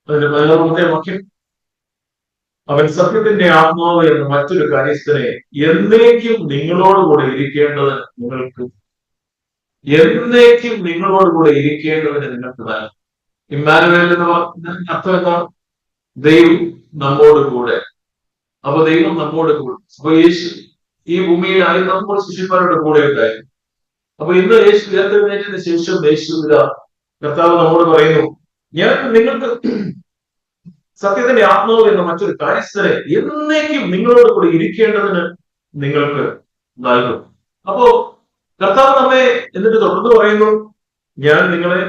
അതിന്റെ 14 വാക്യം, അവൻ സത്യത്തിന്റെ ആത്മാവ് എന്ന മറ്റൊരു കാര്യസ്ഥനെ എന്നേക്കും നിങ്ങളോടുകൂടെ ഇരിക്കേണ്ടതിന് നിങ്ങൾക്ക് നൽകും. ഇമ്മാനുവേൽ എന്ന് പറഞ്ഞ അർത്ഥം എന്താണ്? ദൈവം നമ്മോട് കൂടെ. അപ്പൊ ദൈവം നമ്മോട് കൂടെ. അപ്പൊ യേശു ഈ ഭൂമിയിൽ ആയിരുന്നപ്പോൾ ശിഷ്യന്മാരുടെ കൂടെ ഉണ്ടായിരുന്നു. അപ്പൊ ഇന്ന് യേശു ഉയർത്തെഴുന്നേറ്റതിന് ശേഷം കർത്താവ് നമ്മോട് പറയുന്നു, ഞാൻ നിങ്ങൾക്ക് സത്യത്തിന്റെ ആത്മാവ് എന്ന മറ്റൊരു കാര്യസ്ഥനെ എന്നേക്കും നിങ്ങളോട് കൂടെ ഇരിക്കേണ്ടതിന് നിങ്ങൾക്ക് നൽകും. അപ്പോ കർത്താവ് നമ്മെ എന്നിട്ട് തുടർന്ന് പറയുന്നു, ഞാൻ നിങ്ങളെ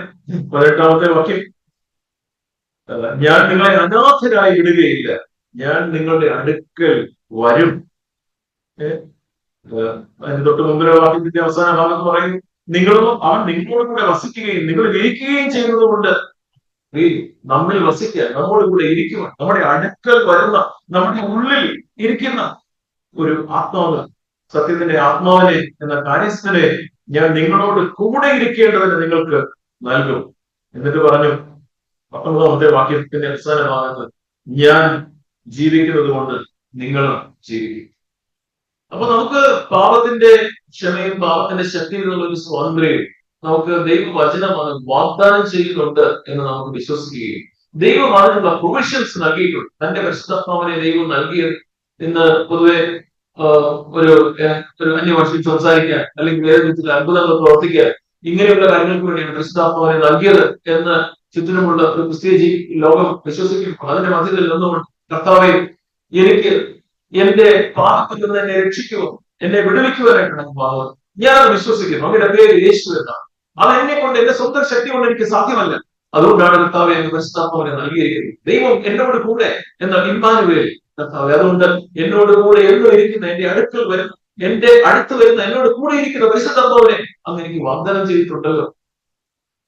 18 വാക്യം, ഞാൻ നിങ്ങളെ അനാഥരായി വിടുകയില്ല, ഞാൻ നിങ്ങളുടെ അടുക്കൽ വരും. അതിന് തൊട്ട് മുമ്പിലെ വാക്യത്തിന്റെ അവസാന ഭാഗത്ത് പറയുന്നു, അവൻ നിങ്ങളോട് കൂടെ വസിക്കുകയും നിങ്ങൾ ഇരിക്കുകയും ചെയ്യുന്നത് കൊണ്ട് നമ്മിൽ വസിക്കുക, നമ്മോട് കൂടെ ഇരിക്കുക, നമ്മുടെ അടുക്കൽ വരുന്ന, നമ്മുടെ ഉള്ളിൽ ഇരിക്കുന്ന ഒരു ആത്മാവ്, സത്യത്തിന്റെ ആത്മാവിനെ എന്ന കാര്യസ്ഥനെ ഞാൻ നിങ്ങളോട് കൂടെ ഇരിക്കേണ്ടതിന് നിങ്ങൾക്ക് നൽകും. എന്നിട്ട് പറഞ്ഞു 19 വാക്യത്തിന്റെ അവസാന ഭാഗത്ത്, ഞാൻ ജീവിക്കുന്നത് കൊണ്ട് നിങ്ങളും ജീവിക്കും. അപ്പൊ നമുക്ക് പാപത്തിന്റെ ക്ഷമയും പാപത്തിന്റെ ശക്തിയിൽ നിന്നുള്ള ഒരു സ്വാതന്ത്ര്യവും നമുക്ക് ദൈവവചനം അത് വാഗ്ദാനം ചെയ്യുന്നുണ്ട് എന്ന് നമുക്ക് വിശ്വസിക്കുകയും ദൈവം അതിനുള്ള പ്രൊവിഷൻസ് നൽകിയിട്ടുണ്ട്. തന്റെ പരിശുദ്ധാത്മാവിനെ ദൈവം നൽകിയത് ഇന്ന് പൊതുവെ ഒരു അന്യഭാഷയിൽ സംസാരിക്കാൻ അല്ലെങ്കിൽ വേറെ വിധത്തിൽ അത്ഭുതങ്ങൾ പ്രവർത്തിക്കാൻ ഇങ്ങനെയുള്ള കാര്യങ്ങൾക്ക് വേണ്ടിയാണ് പരിശുദ്ധാത്മാവിനെ നൽകിയത് എന്ന് ചുറ്റിനുമുള്ള ഒരു ക്രിസ്തീയ ലോകം വിശ്വസിക്കുമ്പോൾ അതിന്റെ മധ്യത്തിൽ നിന്നുകൊണ്ട് കർത്താവെ എനിക്ക് എന്റെ പാപത്തിൽ നിന്ന് എന്നെ രക്ഷിക്കുമോ, എന്നെ വിടുവിക്കുവാനായിട്ടാണ് പാപം. ഞാനത് വിശ്വസിക്കുന്നു. അങ്ങയുടെ പേര് യേശു എന്നാണ്. അത് എന്നെ കൊണ്ട് എന്റെ സ്വന്തം ശക്തി കൊണ്ട് എനിക്ക് സാധ്യമല്ല. അതുകൊണ്ടാണ് കർത്താവെ എന്ന് പരിശുദ്ധാത്മാവിനെ നൽകിയിരിക്കുന്നത്. ദൈവം എന്നോട് കൂടെ എന്ന ഇമ്മാനുവേൽ കർത്താവെ. അതുകൊണ്ട് എന്നോട് കൂടെ എന്നും ഇരിക്കുന്ന, എന്റെ അടുക്കൽ വരുന്ന, എന്റെ അടുത്ത് വരുന്ന, എന്നോട് കൂടെ ഇരിക്കുന്ന പരിശുദ്ധാത്മാവിനെ അങ്ങ് എനിക്ക് വാഗ്ദാനം ചെയ്തിട്ടുണ്ടല്ലോ.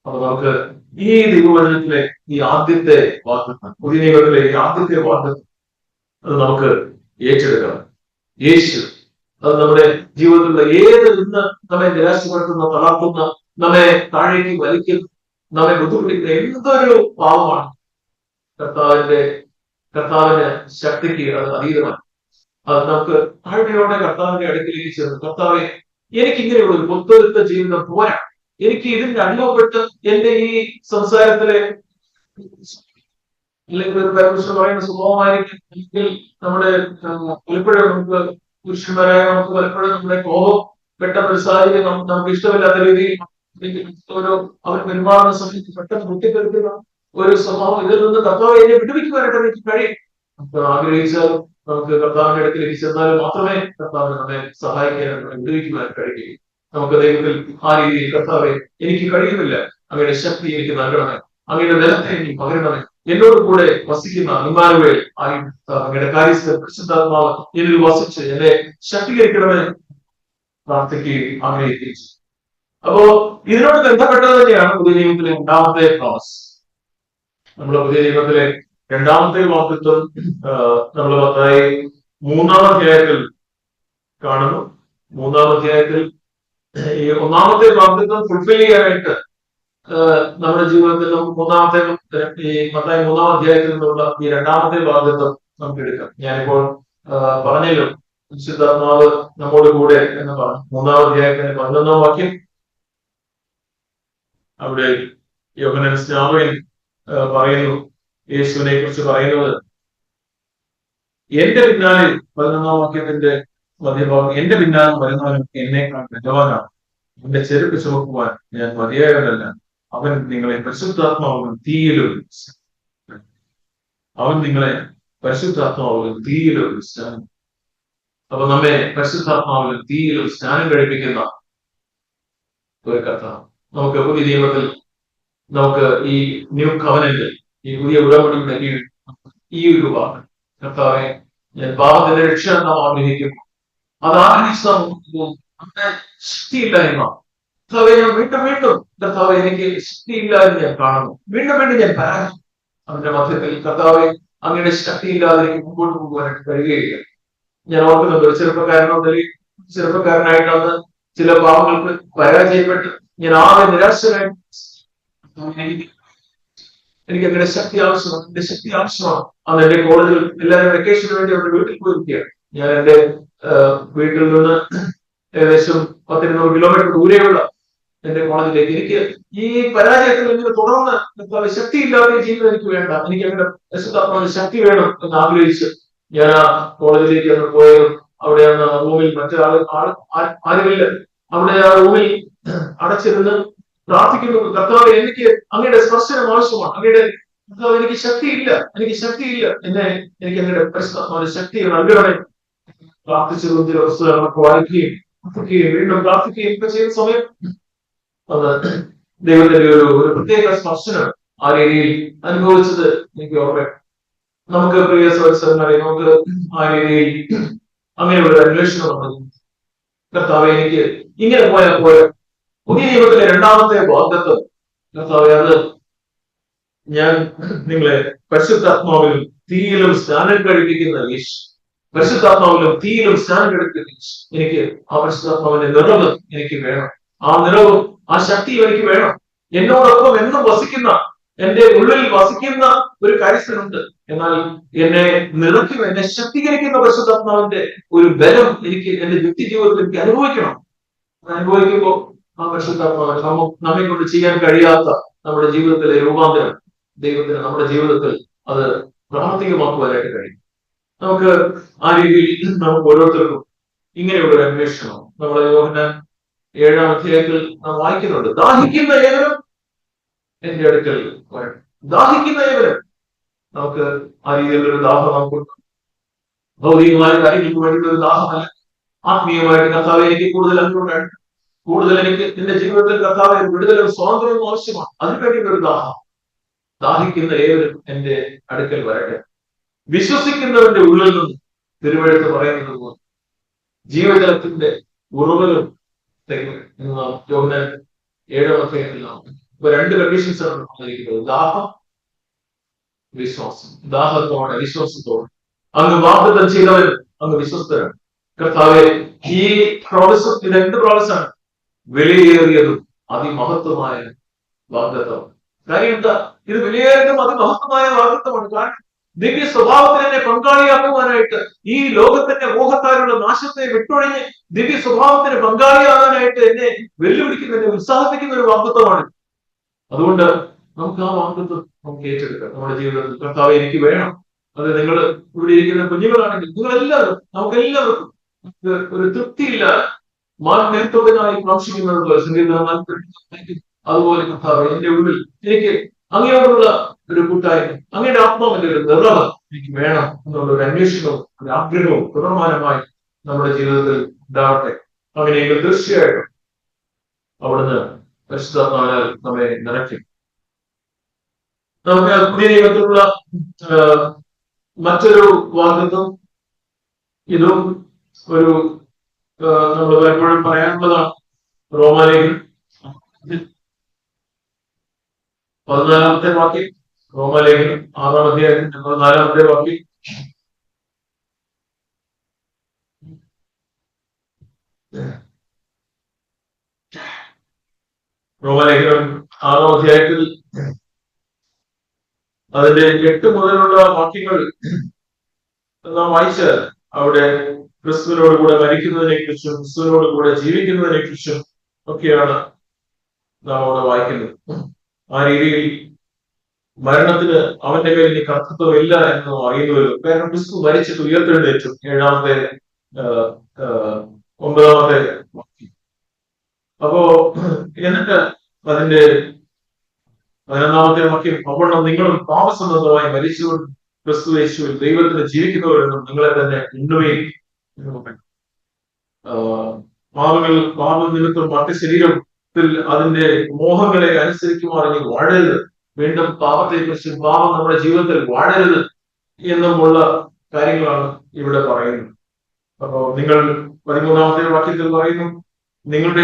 അപ്പൊ നമുക്ക് ഈ ദൈവവചനത്തിലെ ഈ ആദ്യത്തെ വാഗ്ദത്തം, പുതിയ നിയമത്തിലെ ഈ ആദ്യത്തെ വാഗ്ദത്തം, അത് നമുക്ക് ഏറ്റെടുക്കണം. യേശു അത് നമ്മുടെ ജീവിതത്തിലുള്ള ഏത് ഇന്ന് നമ്മെ നിരാശപ്പെടുത്തുന്ന, തളർത്തുന്ന, നമ്മെ താഴേക്ക് വലിക്കുന്ന, നമ്മെ ബുദ്ധിമുട്ടിക്കുന്ന എന്തൊരു പാവമാണ് കർത്താവിന്റെ ശക്തിക്ക് അത് അതീതമാണ്. അത് നമുക്ക് താഴ്മയോടെ കർത്താവിന്റെ അടുക്കിലേക്ക് ചേർന്ന്, കർത്താവെ എനിക്കിങ്ങനെയുള്ള ഒരു പൊത്തൊരുത്ത ജീവിതം പോരാ, എനിക്ക് ഇതിന്റെ അനുഭവപ്പെട്ട് എന്റെ ഈ സംസാരത്തിലെ അല്ലെങ്കിൽ ഒരു പരമേശ്വരൻ പറയുന്ന സ്വഭാവമായിരിക്കും, അല്ലെങ്കിൽ നമ്മുടെ പലപ്പോഴും നമുക്ക് പുരുഷന്മാരായ നമുക്ക് പലപ്പോഴും നമ്മുടെ കോപം പെട്ടെന്ന് ഒരു സാഹചര്യം നമുക്ക് ഇഷ്ടമില്ലാത്ത രീതിയിൽ ഓരോ അവർ പെരുമാറുന്ന സമയത്ത് പെട്ടെന്ന് കുട്ടിപ്പെടുത്തുന്ന ഒരു സ്വഭാവം, ഇതിൽ നിന്ന് കർത്താവ് എന്നെ വിടുവിക്കുവാനായിട്ട് എനിക്ക് കഴിയും. നമുക്ക് ആഗ്രഹിച്ചാലും നമുക്ക് കർത്താവിന്റെ അടുക്കിലേക്ക് ചെന്നാലും മാത്രമേ കർത്താവിനെ നമ്മെ സഹായിക്കാൻ, വിടുവിക്കുവാൻ കഴിയുകയും. നമുക്ക് ദൈവത്തിൽ ആ രീതിയിൽ കർത്താവെ എനിക്ക് കഴിയുന്നില്ല, അങ്ങയുടെ ശക്തി എനിക്ക് നൽകണമേ, അങ്ങയുടെ ബലത്തെ എനിക്ക് പകരണമേ, എന്നോട് കൂടെ വസിക്കുന്ന ഇമ്മാനുവേൽ ആയി അങ്ങയുടെ കാര്യസ്ഥ പരിശുദ്ധാത്മാവ് എന്നിൽ വസിച്ച് എന്നെ ശക്തീകരിക്കണമേ പ്രാർത്ഥിക്കുകയും ആഗ്രഹിക്കുകയും. അപ്പോ ഇതിനോട് ബന്ധപ്പെട്ടത് തന്നെയാണ് പുതിയ നിയമത്തിലെ രണ്ടാമത്തെ പ്രോമിസ്. നമ്മുടെ പുതിയ നിയമത്തിലെ രണ്ടാമത്തെ വാഗ്ദത്തം നമ്മൾ മത്തായി 3-ാം അധ്യായത്തിൽ കാണുന്നു. 3-ാം അധ്യായത്തിൽ ഈ 1-ാമത്തെ വാഗ്ദത്തം ഫുൾഫിൽ ചെയ്യാനായിട്ട് നമ്മുടെ ജീവിതത്തിൽ നമുക്ക് ഈ മത്തായി 3-ാം അധ്യായത്തിൽ നിന്നുള്ള ഈ രണ്ടാമത്തെ വാഗ്ദത്തം നമുക്ക് എടുക്കാം. ഞാനിപ്പോൾ പറഞ്ഞല്ലോ, പരിശുദ്ധാത്മാവ് നമ്മോട് കൂടെ എന്ന് പറഞ്ഞു. 3-ാം അധ്യായത്തിന്റെ 11-ാം വാക്യം, അവിടെ യോഹന്നാൻ സ്നാപകൻ പറയുന്നു, യേശുവിനെ കുറിച്ച് പറയുന്നത്, എന്റെ പിന്നാലെ 11-ാം വാക്യത്തിന്റെ മധ്യഭാഗം, എന്റെ പിന്നാലെ വരുന്നവനും എന്നേക്കാൾ ബലവാനാണ്, എന്റെ ചെരുപ്പ് ചുമക്കുവാൻ ഞാൻ മതിയായവനല്ല, അവൻ നിങ്ങളെ പരിശുദ്ധാത്മാവും തീയിലും സ്നാനം. അപ്പൊ നമ്മെ പരിശുദ്ധാത്മാവിൽ തീയിലും സ്നാനം കഴിപ്പിക്കുന്ന ഒരു കഥ നമുക്ക് പുതിയ നിയമത്തിൽ, നമുക്ക് ഈ ന്യൂ കവനന്റ്, ഈ പുതിയ ഉടമ്പടിയുടെ ഈ ഒരു വാക്ക്, കർത്താവെ ഞാൻ പാപത്തിന്റെ രക്ഷ നാം ആഗ്രഹിക്കുന്നു, അത് ആഗ്രഹിച്ച ശക്തിയില്ലായ്മ കർത്താവെ ഞാൻ വീണ്ടും കർത്താവെ എനിക്ക് ശക്തിയില്ല എന്ന് ഞാൻ കാണുന്നു, വീണ്ടും ഞാൻ പരാജയം. അതിന്റെ മധ്യത്തിൽ കർത്താവെ അങ്ങയുടെ ശക്തിയില്ലാതെ എനിക്ക് മുമ്പോട്ട് പോകുവാനായിട്ട് കഴിയുകയില്ല. ഞാൻ ഓർക്കുന്നുണ്ട്, ഒരു ചെറുപ്പക്കാരനായിട്ടാണ് ചില പാവങ്ങൾക്ക് പരാജയപ്പെട്ട് ഞാൻ ആകെ നിരാശനായി, എനിക്ക് അങ്ങയുടെ ശക്തി ആവശ്യമാണ്, എന്റെ ശക്തി ആവശ്യമാണ്. അന്ന് എന്റെ കോളേജിൽ എല്ലാവരും വെക്കേഷന് വേണ്ടി അവരുടെ വീട്ടിൽ പോയിരിക്കുകയാണ്. ഞാൻ എന്റെ വീട്ടിൽ നിന്ന് ഏകദേശം 10-200 കിലോമീറ്റർ ദൂരെയുള്ള എന്റെ കോളേജിലേക്ക്, എനിക്ക് ഈ പരാജയത്തിൽ ഇങ്ങനെ തുടർന്ന് ശക്തിയില്ലാത്ത ജീവിതം എനിക്ക് വേണ്ട, എനിക്ക് അങ്ങനെ പരിശുദ്ധാത്മാവിന്റെ ശക്തി വേണം എന്ന് ആഗ്രഹിച്ച് ഞാൻ ആ കോളേജിലേക്ക് അന്ന് പോയതും, അവിടെ അന്ന് റൂമിൽ ആരുമില്ല, അവിടെ ആ റൂമിൽ അടച്ചിരുന്ന് പ്രാർത്ഥിക്കുന്നു, കർത്താവ് എനിക്ക് അങ്ങയുടെ സ്പർശനം ആവശ്യമാണ്, അങ്ങയുടെ കർത്താവ് എനിക്ക് ശക്തിയില്ല, എനിക്ക് അങ്ങയുടെ പരിശുദ്ധാത്മാവിന്റെ ശക്തി നൽകണമേ. പ്രാർത്ഥിച്ചതും ചില പുസ്തകങ്ങളൊക്കെ വായിക്കുകയും വീണ്ടും പ്രാർത്ഥിക്കുകയും ഒക്കെ ചെയ്യുന്ന സമയം അത് ദൈവത്തിന്റെ ഒരു പ്രത്യേക സ്പർശനം ആ രീതിയിൽ അനുഭവിച്ചത് എനിക്ക് ഓർമ്മ. നമുക്ക് പ്രിയ സഹോദരന്മാരെ, നമുക്ക് ആ രീതിയിൽ അങ്ങനെയുള്ള അന്വേഷണം വന്നത്, കർത്താവെ എനിക്ക് ഇങ്ങനെ പോയാൽ പുതിയ നിയമത്തിലെ രണ്ടാമത്തെ വാഗ്ദത്തം, കർത്താവെ അത് ഞാൻ നിങ്ങളെ പരിശുദ്ധാത്മാവിലും തീയിലും സ്നാനം കഴിപ്പിക്കുന്ന യേശു, പരിശുദ്ധാത്മാവിലും തീയിലും സ്നാനം കഴിപ്പിക്കുന്ന യേശു, എനിക്ക് ആ പരിശുദ്ധാത്മാവിന്റെ നിറവ് എനിക്ക് വേണം, ആ നിറവും ആ ശക്തിയും എനിക്ക് വേണം. എന്നോടൊപ്പം എന്നും വസിക്കുന്ന, എന്റെ ഉള്ളിൽ വസിക്കുന്ന ഒരു കാര്യസ്ഥനുണ്ട്. എന്നാൽ എന്നെ നിറയ്ക്കുന്ന, എന്നെ ശക്തീകരിക്കുന്ന പരിശുദ്ധാത്മാവിന്റെ ഒരു ബലം എനിക്ക് എന്റെ വ്യക്തി ജീവിതത്തിൽ എനിക്ക് അനുഭവിക്കുമ്പോൾ ആ പരിശുദ്ധാത്മാവിന് നമ്മെ കൊണ്ട് ചെയ്യാൻ കഴിയാത്ത നമ്മുടെ ജീവിതത്തിലെ രൂപാന്തരം ദൈവത്തിന് നമ്മുടെ ജീവിതത്തിൽ അത് പ്രാവർത്തികമാക്കുവാനായിട്ട് കഴിയും. നമുക്ക് ആ രീതിയിൽ നമുക്ക് ഓരോരുത്തർക്കും ഇങ്ങനെയുള്ള ഒരു അന്വേഷണം നമ്മുടെ യോഹന്നാൻ 7-ാം അധ്യായത്തിൽ നാം വായിക്കുന്നുണ്ട്. ദാഹിക്കുന്ന ഏവരും എന്റെ അടുക്കൽ വരണം. ദാഹിക്കുന്ന ഏവരും. നമുക്ക് ആ രീതിയിലുള്ള ഒരു ദാഹം നമുക്കുണ്ട്. ഭൗതികമായ കാര്യങ്ങൾക്ക് വേണ്ടിയുള്ള ഒരു ദാഹമല്ല, ആത്മീയമായിട്ട് കർത്താവ് എനിക്ക് കൂടുതൽ അങ്ങോട്ടാണ്, കൂടുതൽ എനിക്ക് എന്റെ ജീവിതത്തിൽ കർത്താവ് വിടുതലും സ്വാതന്ത്ര്യവും ആവശ്യമാണ്. അതിനു വേണ്ടിയുള്ള ഒരു ദാഹം. ദാഹിക്കുന്ന ഏവരും എന്റെ അടുക്കൽ വരട്ടെ. വിശ്വസിക്കുന്നവന്റെ ഉള്ളിൽ നിന്ന് തിരുവഴുത്ത് പറയുന്നത് പോലെ ജീവജലത്തിന്റെ ഉറവുകളും എന്ന് നാം യോഹന്നാൻ 7-ാം അധ്യായത്തിൽ നാം ഇപ്പൊ 2 കണ്ടീഷൻസ് ആണ് പറഞ്ഞിരിക്കുന്നത്. ദാഹം, വിശ്വാസം. ദാഹത്തോടെ വിശ്വാസത്തോടെ അങ്ങ് വാഗ്ദത്തം ചെയ്തവർ അങ്ങ് വിശ്വസ്തരാണ്. കർത്താവെ, ഈ പ്രോമിസ്, ഇത് എന്ത് പ്രോമിസാണ്? വിലയേറിയതും അതിമഹത്വമായ വാഗ്ദത്തം. കാര്യം എന്താ? ഇത് വിലയേറിയതും അതിമഹത്വമായ വാഗ്ദത്തമാണ്. കാരണം ദിവ്യ സ്വഭാവത്തിൽ എന്നെ പങ്കാളിയാക്കുവാനായിട്ട്, ഈ ലോകത്തിന്റെ മോഹത്താലുള്ള നാശത്തെ വിട്ടൊഴിഞ്ഞ് ദിവ്യ സ്വഭാവത്തിന് പങ്കാളിയാകാനായിട്ട് എന്നെ വെല്ലുവിളിക്കുന്ന, എന്നെ ഉത്സാഹിപ്പിക്കുന്ന ഒരു വാഗ്ദത്തമാണ്. അതുകൊണ്ട് നമുക്ക് ആ വാഗ്ദത്തം നമുക്ക് ഏറ്റെടുക്കാം നമ്മുടെ ജീവിതത്തിൽ. കർത്താവ് എനിക്ക് വേണം. അത് നിങ്ങൾ ഇവിടെ ഇരിക്കുന്ന കുഞ്ഞുങ്ങളാണെങ്കിൽ നിങ്ങളെല്ലാവരും, നമുക്കെല്ലാവർക്കും ഒരു തൃപ്തിയില്ല മാനത്തോടിനായി പ്രാർത്ഥിക്കുന്നത് അതുപോലെ കർത്താവ് എന്റെ ഉള്ളിൽ എനിക്ക് അങ്ങയോടുള്ള ഒരു കൂട്ടായ്മ, അങ്ങയുടെ ആത്മാവിന്റെ ഒരു നിറവ് എനിക്ക് വേണം എന്നുള്ള ഒരു അന്വേഷണവും ഒരു ആഗ്രഹവും തുടർമാനമായി നമ്മുടെ ജീവിതത്തിൽ ഉണ്ടാവട്ടെ. അങ്ങനെയെങ്കിൽ തീർച്ചയായിട്ടും അവിടുന്ന് പരിശുദ്ധാത്മാവിനാൽ നമ്മെ നിറയ്ക്കും. നമുക്ക് പുതിയ നിയമത്തിലുള്ള മറ്റൊരു വാഗ്ദത്തം, ഇതും ഒരു നമ്മൾ പലപ്പോഴും പറയാനുള്ളതാണ്. റോമാലേഖനം 14-ാമത്തെ വാക്യം. റോമാലേഖനം 6-ാം അധ്യായത്തിന്റെ 14-ാമത്തെ വാക്യം. റോമാലേഖനം 6-ാം അധ്യായത്തിൽ അതിന്റെ 8 മുതലുള്ള വാക്യങ്ങൾ നാം വായിച്ചാൽ അവിടെ ക്രിസ്തുവിനോട് കൂടെ മരിക്കുന്നതിനെ കുറിച്ചും ക്രിസ്തുവിനോട് കൂടെ ജീവിക്കുന്നതിനെ കുറിച്ചും ഒക്കെയാണ് നാം അവിടെ വായിക്കുന്നത്. ആ രീതിയിൽ മരണത്തിന് അവന്റെ പേരിൽ ഇനി കർത്തൃത്വം ഇല്ല എന്ന് അറിയുന്നവരും, കാരണം ക്രിസ്തു മരിച്ചിട്ട് ഉയർത്തെഴുന്നേറ്റു. 7-ാമത്തെ 9-ാമത്തെ വാക്യം. അപ്പോ എന്നിട്ട് അതിന്റെ 11-ാമത്തെ വാക്യം, അപ്പോൾ നിങ്ങളും പാപസംബന്ധമായി മരിച്ചുകൊണ്ട് ക്രിസ്തു യേശുവിൽ ദൈവത്തിന് ജീവിക്കുന്നവരെന്നും നിങ്ങളെ തന്നെ എണ്ണുകയും. പാപം നിമിത്തം മറ്റ് ശരീരത്തിൽ അതിന്റെ മോഹങ്ങളെ അനുസരിക്കുവാണെങ്കിൽ വാഴരുത്. വീണ്ടും പാപത്തെ കുറിച്ച്, പാപം നമ്മുടെ ജീവിതത്തിൽ വാഴരുത് എന്നുമുള്ള കാര്യങ്ങളാണ് ഇവിടെ പറയുന്നത്. അപ്പോ നിങ്ങൾ 13-ാമത്തെ വാക്യത്തിൽ പറയുന്നു, നിങ്ങളുടെ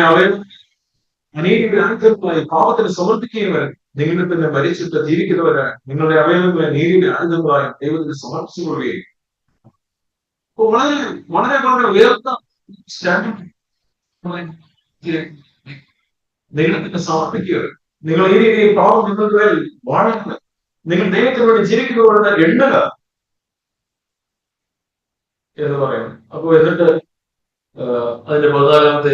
അനേകരുടെ ആയുധങ്ങളായി പാപത്തിന് സമർപ്പിക്കുകയും വരെ നിങ്ങളുടെ തന്നെ മരിച്ചിട്ട് ജീവിക്കുന്നവരാണ് നിങ്ങളുടെ അവയവങ്ങളെ നീതിയുടെ ആയുധങ്ങളായി ദൈവത്തിന് സമർപ്പിച്ചു കൊള്ളുകയും. വളരെ വളരെ വളരെ ഉയർന്ന സ്റ്റാൻഡേർഡ് ദൈവത്തിന് സമർപ്പിക്കുക. നിങ്ങൾ ഈ രീതിയിൽ പാപം നിങ്ങളുടെ മേൽ വാഴുക, നിങ്ങൾ ദൈവത്തിന് വേണ്ടി ജീവിക്കുന്നവരുടെ എണ്ണുക എന്ന് പറയുന്നു. അപ്പൊ എന്നിട്ട് അതിന്റെ 14-ാമത്തെ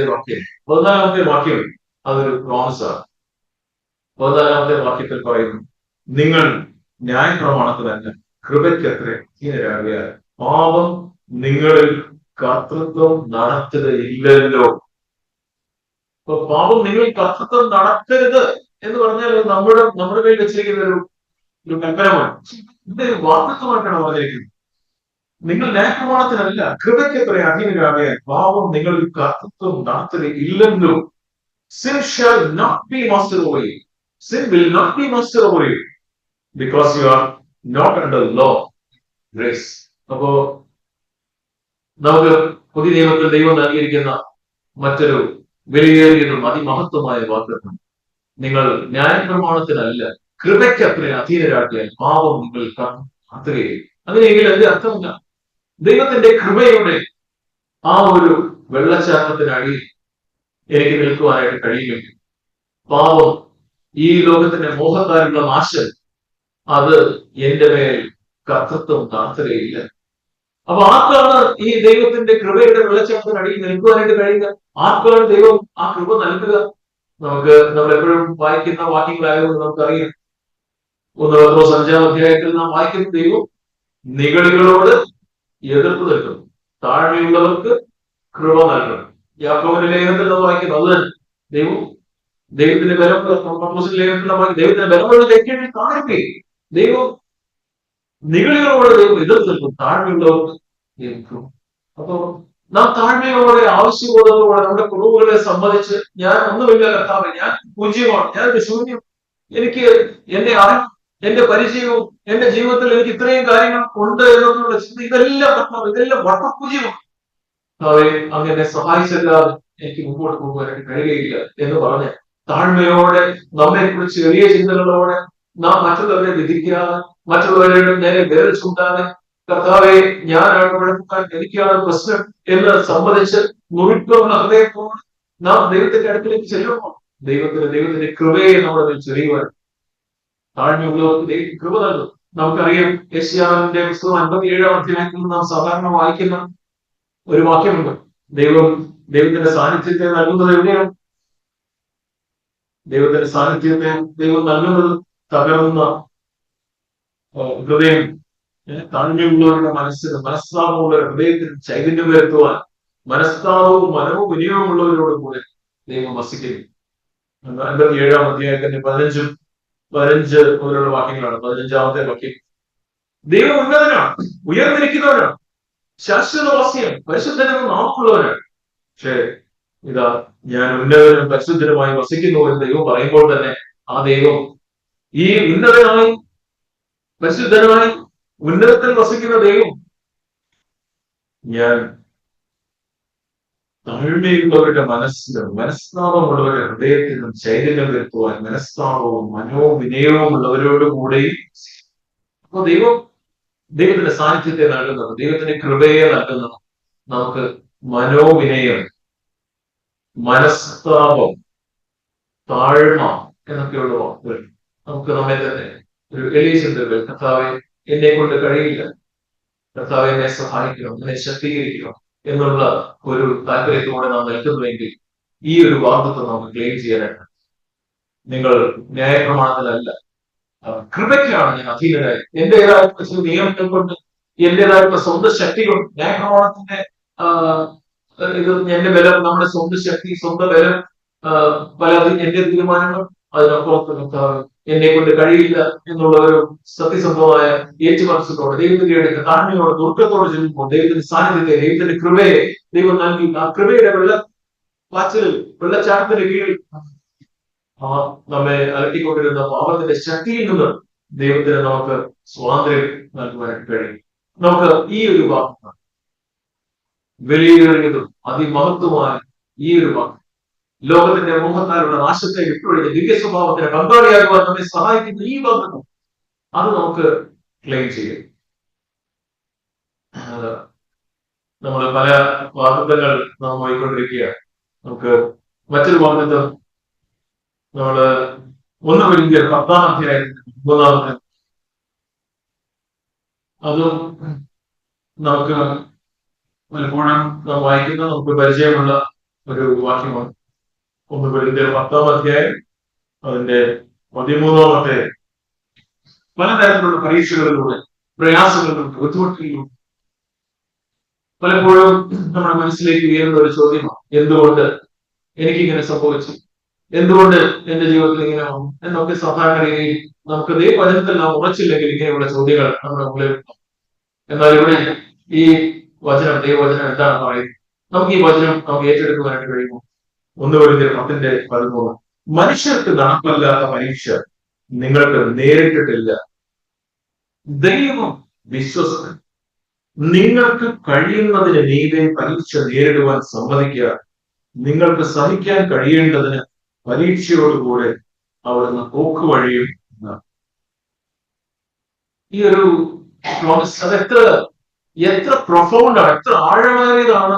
വാക്യം അതൊരു പ്രോമിസാണ്. 14-ാമത്തെ വാക്യത്തിൽ പറയുന്നു, നിങ്ങൾ ന്യായപ്രമാണത്തിലല്ല കൃപയ്ക്കത്രേ ഹീനരാകിയാൽ പാപം നിങ്ങളിൽ കർത്തൃത്വം നടത്തുകയില്ലല്ലോ. അപ്പൊ പാപം നിങ്ങൾ കർത്തൃത്വം നടത്തരുത് എന്ന് പറഞ്ഞാൽ നമ്മുടെ കയ്യിൽ വെച്ചിരിക്കുന്ന ഒരു കൽപ്പനമാണ്. ഇതൊരു വാർത്തത്വമായിട്ടാണ് പറഞ്ഞിരിക്കുന്നത്. നിങ്ങൾ ന്യായപ്രമാണത്തിനല്ല കൃപയ്ക്കത്രേ അധീനരാകിയാൽ പാപം നിങ്ങളിൽ കർത്തൃത്വം നടത്തുകയില്ലല്ലോ. Sin shall not be master over you. Sin will not be master over you because you are not under law, grace. അപ്പോ നമുക്ക് പുതിയ നിയമത്തിൽ ദൈവം നൽകിയിരിക്കുന്ന മറ്റൊരു വിലയേറിയതും അതിമഹത്വമായ വാഗ്ദത്തം, നിങ്ങൾ ന്യായപ്രമാണത്തിനല്ല കൃപയ്ക്കത്രേ അധീനരാക്കിയാൽ പാപം നിങ്ങൾ നടത്തുകയും. അങ്ങനെയെങ്കിൽ അതിന്റെ അർത്ഥമില്ല, ദൈവത്തിന്റെ കൃപയുടെ ആ ഒരു വെള്ളച്ചാട്ടത്തിനടിയിൽ എനിക്ക് നിൽക്കുവാനായിട്ട് കഴിയുമെങ്കിൽ പാപം, ഈ ലോകത്തിന്റെ മോഹത്താലുള്ള നാശം, അത് എന്റെ മേൽ കർത്തൃത്വം നടത്തുകയില്ല. അപ്പൊ ആർക്കാണ് ഈ ദൈവത്തിന്റെ കൃപയുടെ വെള്ളച്ചാട്ടത്തിനടിയിൽ നിൽക്കുവാനായിട്ട് കഴിയുക? ആർക്കാണ് ദൈവം ആ കൃപ നൽകുക? നമ്മളെപ്പോഴും വായിക്കുന്ന വാക്യങ്ങളായതുകൊണ്ട് നമുക്കറിയാം. 1 പത്രോസ് 5-ാം അധ്യായത്തിൽ നാം വായിക്കുന്ന ദൈവം നിഗളികളോട് എതിർപ്പ് നിൽക്കുന്നു, താഴ്മയുള്ളവർക്ക് കൃപ നൽകണം. യാക്കോബിന്റെ ലേഖനത്തിൽ നാം വായിക്കുന്നു അത് തന്നെ. ദൈവം ദൈവത്തിന്റെ ബലമുള്ള ദൈവത്തിന്റെ ബലമുള്ള വ്യക്തിയെ കാണുകയെ ദൈവം നിഗളികളോട് ദൈവം എതിർത്ത് നിൽക്കും, താഴ്മയുള്ളവർക്ക് നിൽക്കും. അപ്പോ നാം താഴ്മയോടെ ആവശ്യബോധത്തോടെ നമ്മുടെ കുറവുകളെ സംബന്ധിച്ച് ഞാൻ ഒന്നുമില്ല കർത്താവേ, ഞാൻ പൂജ്യമാണ്, ഞാനൊരു ശൂന്യം, എനിക്ക് എന്റെ അറിവും എന്റെ പരിചയവും എന്റെ ജീവിതത്തിൽ എനിക്ക് ഇത്രയും കാര്യങ്ങൾ ഉണ്ട് എന്നുള്ള ചിന്ത, ഇതെല്ലാം കർത്താവ്, ഇതെല്ലാം വട്ടപൂജ്യമാണ് കർത്താവേ, അങ്ങനെ സഹായിച്ചല്ലാതെ എനിക്ക് മുമ്പോട്ട് പോകുവാനായിട്ട് കഴിയുകയില്ല എന്ന് പറഞ്ഞ് താഴ്മയോടെ നമ്മെ കുറിച്ച് ചെറിയ ചിന്തകളോടെ നാം മറ്റുള്ളവരെ വിധിക്കാതെ മറ്റുള്ളവരുടെ നേരെ വിരൽ ചൂണ്ടാതെ കർത്താവെ ഞാനാണ് കുഴപ്പക്കാരൻ, എനിക്കാണ് പ്രശ്നം എന്ന് സമ്മതിച്ച് നുറുക്കമുള്ള ഹൃദയത്തോട് നാം ദൈവത്തിന്റെ അടുക്കിലേക്ക് ചെല്ലുമ്പോൾ ദൈവത്തിന്റെ കൃപയെ നമ്മുടെ മേൽ ചെറിയുവാൻ താഴ്മയുള്ളവർക്ക് ദൈവം കൃപ നൽകും. നമുക്കറിയാം യെശയ്യാവിന്റെ പുസ്തകം 57-ാം അധ്യായത്തിൽ നാം സാധാരണ വായിക്കുന്ന ഒരു വാക്യമുണ്ട്. ദൈവത്തിന്റെ സാന്നിധ്യത്തെ നൽകുന്നത് എവിടെയാണ്? ദൈവത്തിന്റെ സാന്നിധ്യത്തെ ദൈവം നൽകുന്നത് തകർന്ന ഹൃദയം, താഴ്മയുള്ളവരുടെ മനസ്സിന്, മനസ്താപമുള്ള ഹൃദയത്തിന് ചൈതന്യം വരുത്തുവാൻ മനസ്താപവും മനോവിനിയോഗമുള്ളവരോട് കൂടെ ദൈവം വസിക്കുന്നു. 57-ാം അധ്യായത്തിന്റെ 15 മുതലുള്ള വാക്യങ്ങളാണ്. 15-ാമത്തെ വാക്യം, ദൈവം ഉന്നതനാണ്, ഉയർന്നിരിക്കുന്നവനാണ്, ശാശ്വതവാസിയാണ്, പരിശുദ്ധനും നാമമുള്ളവനാണ്. പക്ഷേ ഇതാ ഞാൻ ഉന്നതനും പരിശുദ്ധനുമായി വസിക്കുന്നു എന്ന് ദൈവം പറയുമ്പോൾ തന്നെ ആ ദൈവം ഈ ഉന്നതനായി പരിശുദ്ധനായി ഉന്നതത്തിൽ വസിക്കുന്ന ദൈവം ഞാൻ താഴ്മയുള്ളവരുടെ മനസ്സിലും മനസ്താപമുള്ളവരുടെ ഹൃദയത്തിനും ചൈതന്യം വരുത്തുവാൻ മനസ്താപവും മനോവിനയവും ഉള്ളവരോട് കൂടെയും. അപ്പൊ ദൈവത്തിന്റെ സാന്നിധ്യത്തെ നൽകുന്നത്, ദൈവത്തിന്റെ കൃപയെ നൽകുന്നത് നമുക്ക് മനോവിനയം, മനസ്താപം, താഴ്മ എന്നൊക്കെയുള്ള വാക്കുകൾ നമുക്ക് നമ്മെ തന്നെ ഒരു എളിയ ചിന്തകൾ, കർത്താവെ എന്നെ കൊണ്ട് കഴിയില്ല, കർത്താവെ എന്നെ സഹായിക്കണം, എന്നെ ശക്തീകരിക്കണം എന്നുള്ള ഒരു താല്പര്യത്തോടെ നാം നിൽക്കുന്നുവെങ്കിൽ ഈ ഒരു വാഗ്ദത്തം നമുക്ക് ക്ലെയിം ചെയ്യാനായിട്ട്. നിങ്ങൾ ന്യായപ്രമാണത്തിലല്ല, കൃപയ്ക്കാണ് ഞാൻ അധീനരായി. എന്റേതായിട്ടുള്ള നിയമങ്ങൾ കൊണ്ട്, എന്റേതായിട്ടുള്ള സ്വന്തം ശക്തി കൊണ്ട്, ന്യായപ്രമാണത്തിന്റെ ഇത് എന്റെ ബലം, നമ്മുടെ സ്വന്തം ശക്തി, സ്വന്തം ബലം, പലതും എന്റെ തീരുമാനങ്ങൾ, അതിനപ്പുറത്ത് എന്നെ കൊണ്ട് കഴിയില്ല എന്നുള്ള ഒരു സത്യസന്ധമായ ഏറ്റുമനസ്സത്തോടെ ദൈവത്തിന്റെ അടുത്ത് താഴ്മയോടെ ദുർഗത്തോടെ ചെല്ലുമ്പോൾ ദൈവത്തിന്റെ സാന്നിധ്യത്തെ, ദൈവത്തിന്റെ കൃപയെ ദൈവം നൽകി. ആ കൃപയുടെ വെള്ളച്ചാട്ടത്തിന്റെ കീഴിൽ നമ്മെ അലട്ടിക്കൊണ്ടിരുന്ന പാപത്തിന്റെ ശക്തിയിൽ നിന്ന് ദൈവത്തിന് നമുക്ക് സ്വാതന്ത്ര്യം നൽകുവാനായിട്ട് കഴിയും. നമുക്ക് ഈ ഒരു വാക്ക്, വലിയൊരിതും അതിമഹത്വമായ ഈ ഒരു വാക്ക്, ലോകത്തിന്റെ മോഹത്താലുള്ള നാശത്തെ വിട്ടൊഴിഞ്ഞ ദിവ്യ സ്വഭാവത്തിന് പങ്കാളിയാകുവാൻ നമ്മെ സഹായിക്കുന്ന ഈ വാക്ക്, അത് നമുക്ക് ക്ലെയിം ചെയ്യും. നമ്മൾ പല വാഗ്ദത്തങ്ങൾ നാം പോയിക്കൊണ്ടിരിക്കുകയാണ്. നമുക്ക് മറ്റൊരു വാഗ്ദത്തം നമ്മള് 1 Corinthians 10-ാം അധ്യായത്തിന്റെ 9-ാമത്തെ, അതും നമുക്ക് പലപ്പോഴും നാം വായിക്കുന്ന നമുക്ക് പരിചയമുള്ള ഒരു വാക്യമാണ്. 1 Corinthians 10-ാം അധ്യായം അതിന്റെ 13-ാമത്തെ, പലതരത്തിലുള്ള പരീക്ഷകളിലൂടെ, പ്രയാസങ്ങളിലൂടെ, ബുദ്ധിമുട്ടിലൂടെ പലപ്പോഴും നമ്മുടെ മനസ്സിലേക്ക് ഉയരുന്ന ഒരു ചോദ്യമാണ്, എന്തുകൊണ്ട് എനിക്കിങ്ങനെ സംഭവിച്ചു, എന്തുകൊണ്ട് എന്റെ ജീവിതത്തിൽ ഇങ്ങനെ വന്നു എന്നൊക്കെ. സാധാരണ രീതിയിൽ നമുക്ക് ദൈവവചനത്തിൽ നാം ഉറച്ചില്ലെങ്കിൽ ഇങ്ങനെയുള്ള ചോദ്യങ്ങൾ നമ്മുടെ മുമ്പിൽ. എന്നാൽ ഇവിടെ ഈ വചനം, ദൈവവചനം എന്താണ് പറയുന്നത്? നമുക്ക് ഈ വചനം നമുക്ക് ഏറ്റെടുക്കുവാനായിട്ട് കഴിയുമോ? 1 Corinthians 10:13, മനുഷ്യർക്ക് നടപ്പല്ലാത്ത പരീക്ഷ നിങ്ങൾക്ക് നേരിട്ടിട്ടില്ല, ദൈവം വിശ്വസ്തൻ, നിങ്ങൾക്ക് കഴിയുന്നതിന് മീതെ പരീക്ഷ നേരിടുവാൻ സമ്മതിക്കുക, നിങ്ങൾക്ക് സഹിക്കാൻ കഴിയേണ്ടതിന് പരീക്ഷയോടുകൂടെ അവിടുന്ന് പോക്കുവഴിയും. ഈ ഒരു പ്രോമിസ് അത് എത്ര പ്രൊഫൗണ്ടാണ്, എത്ര ആഴമേറിയതാണ്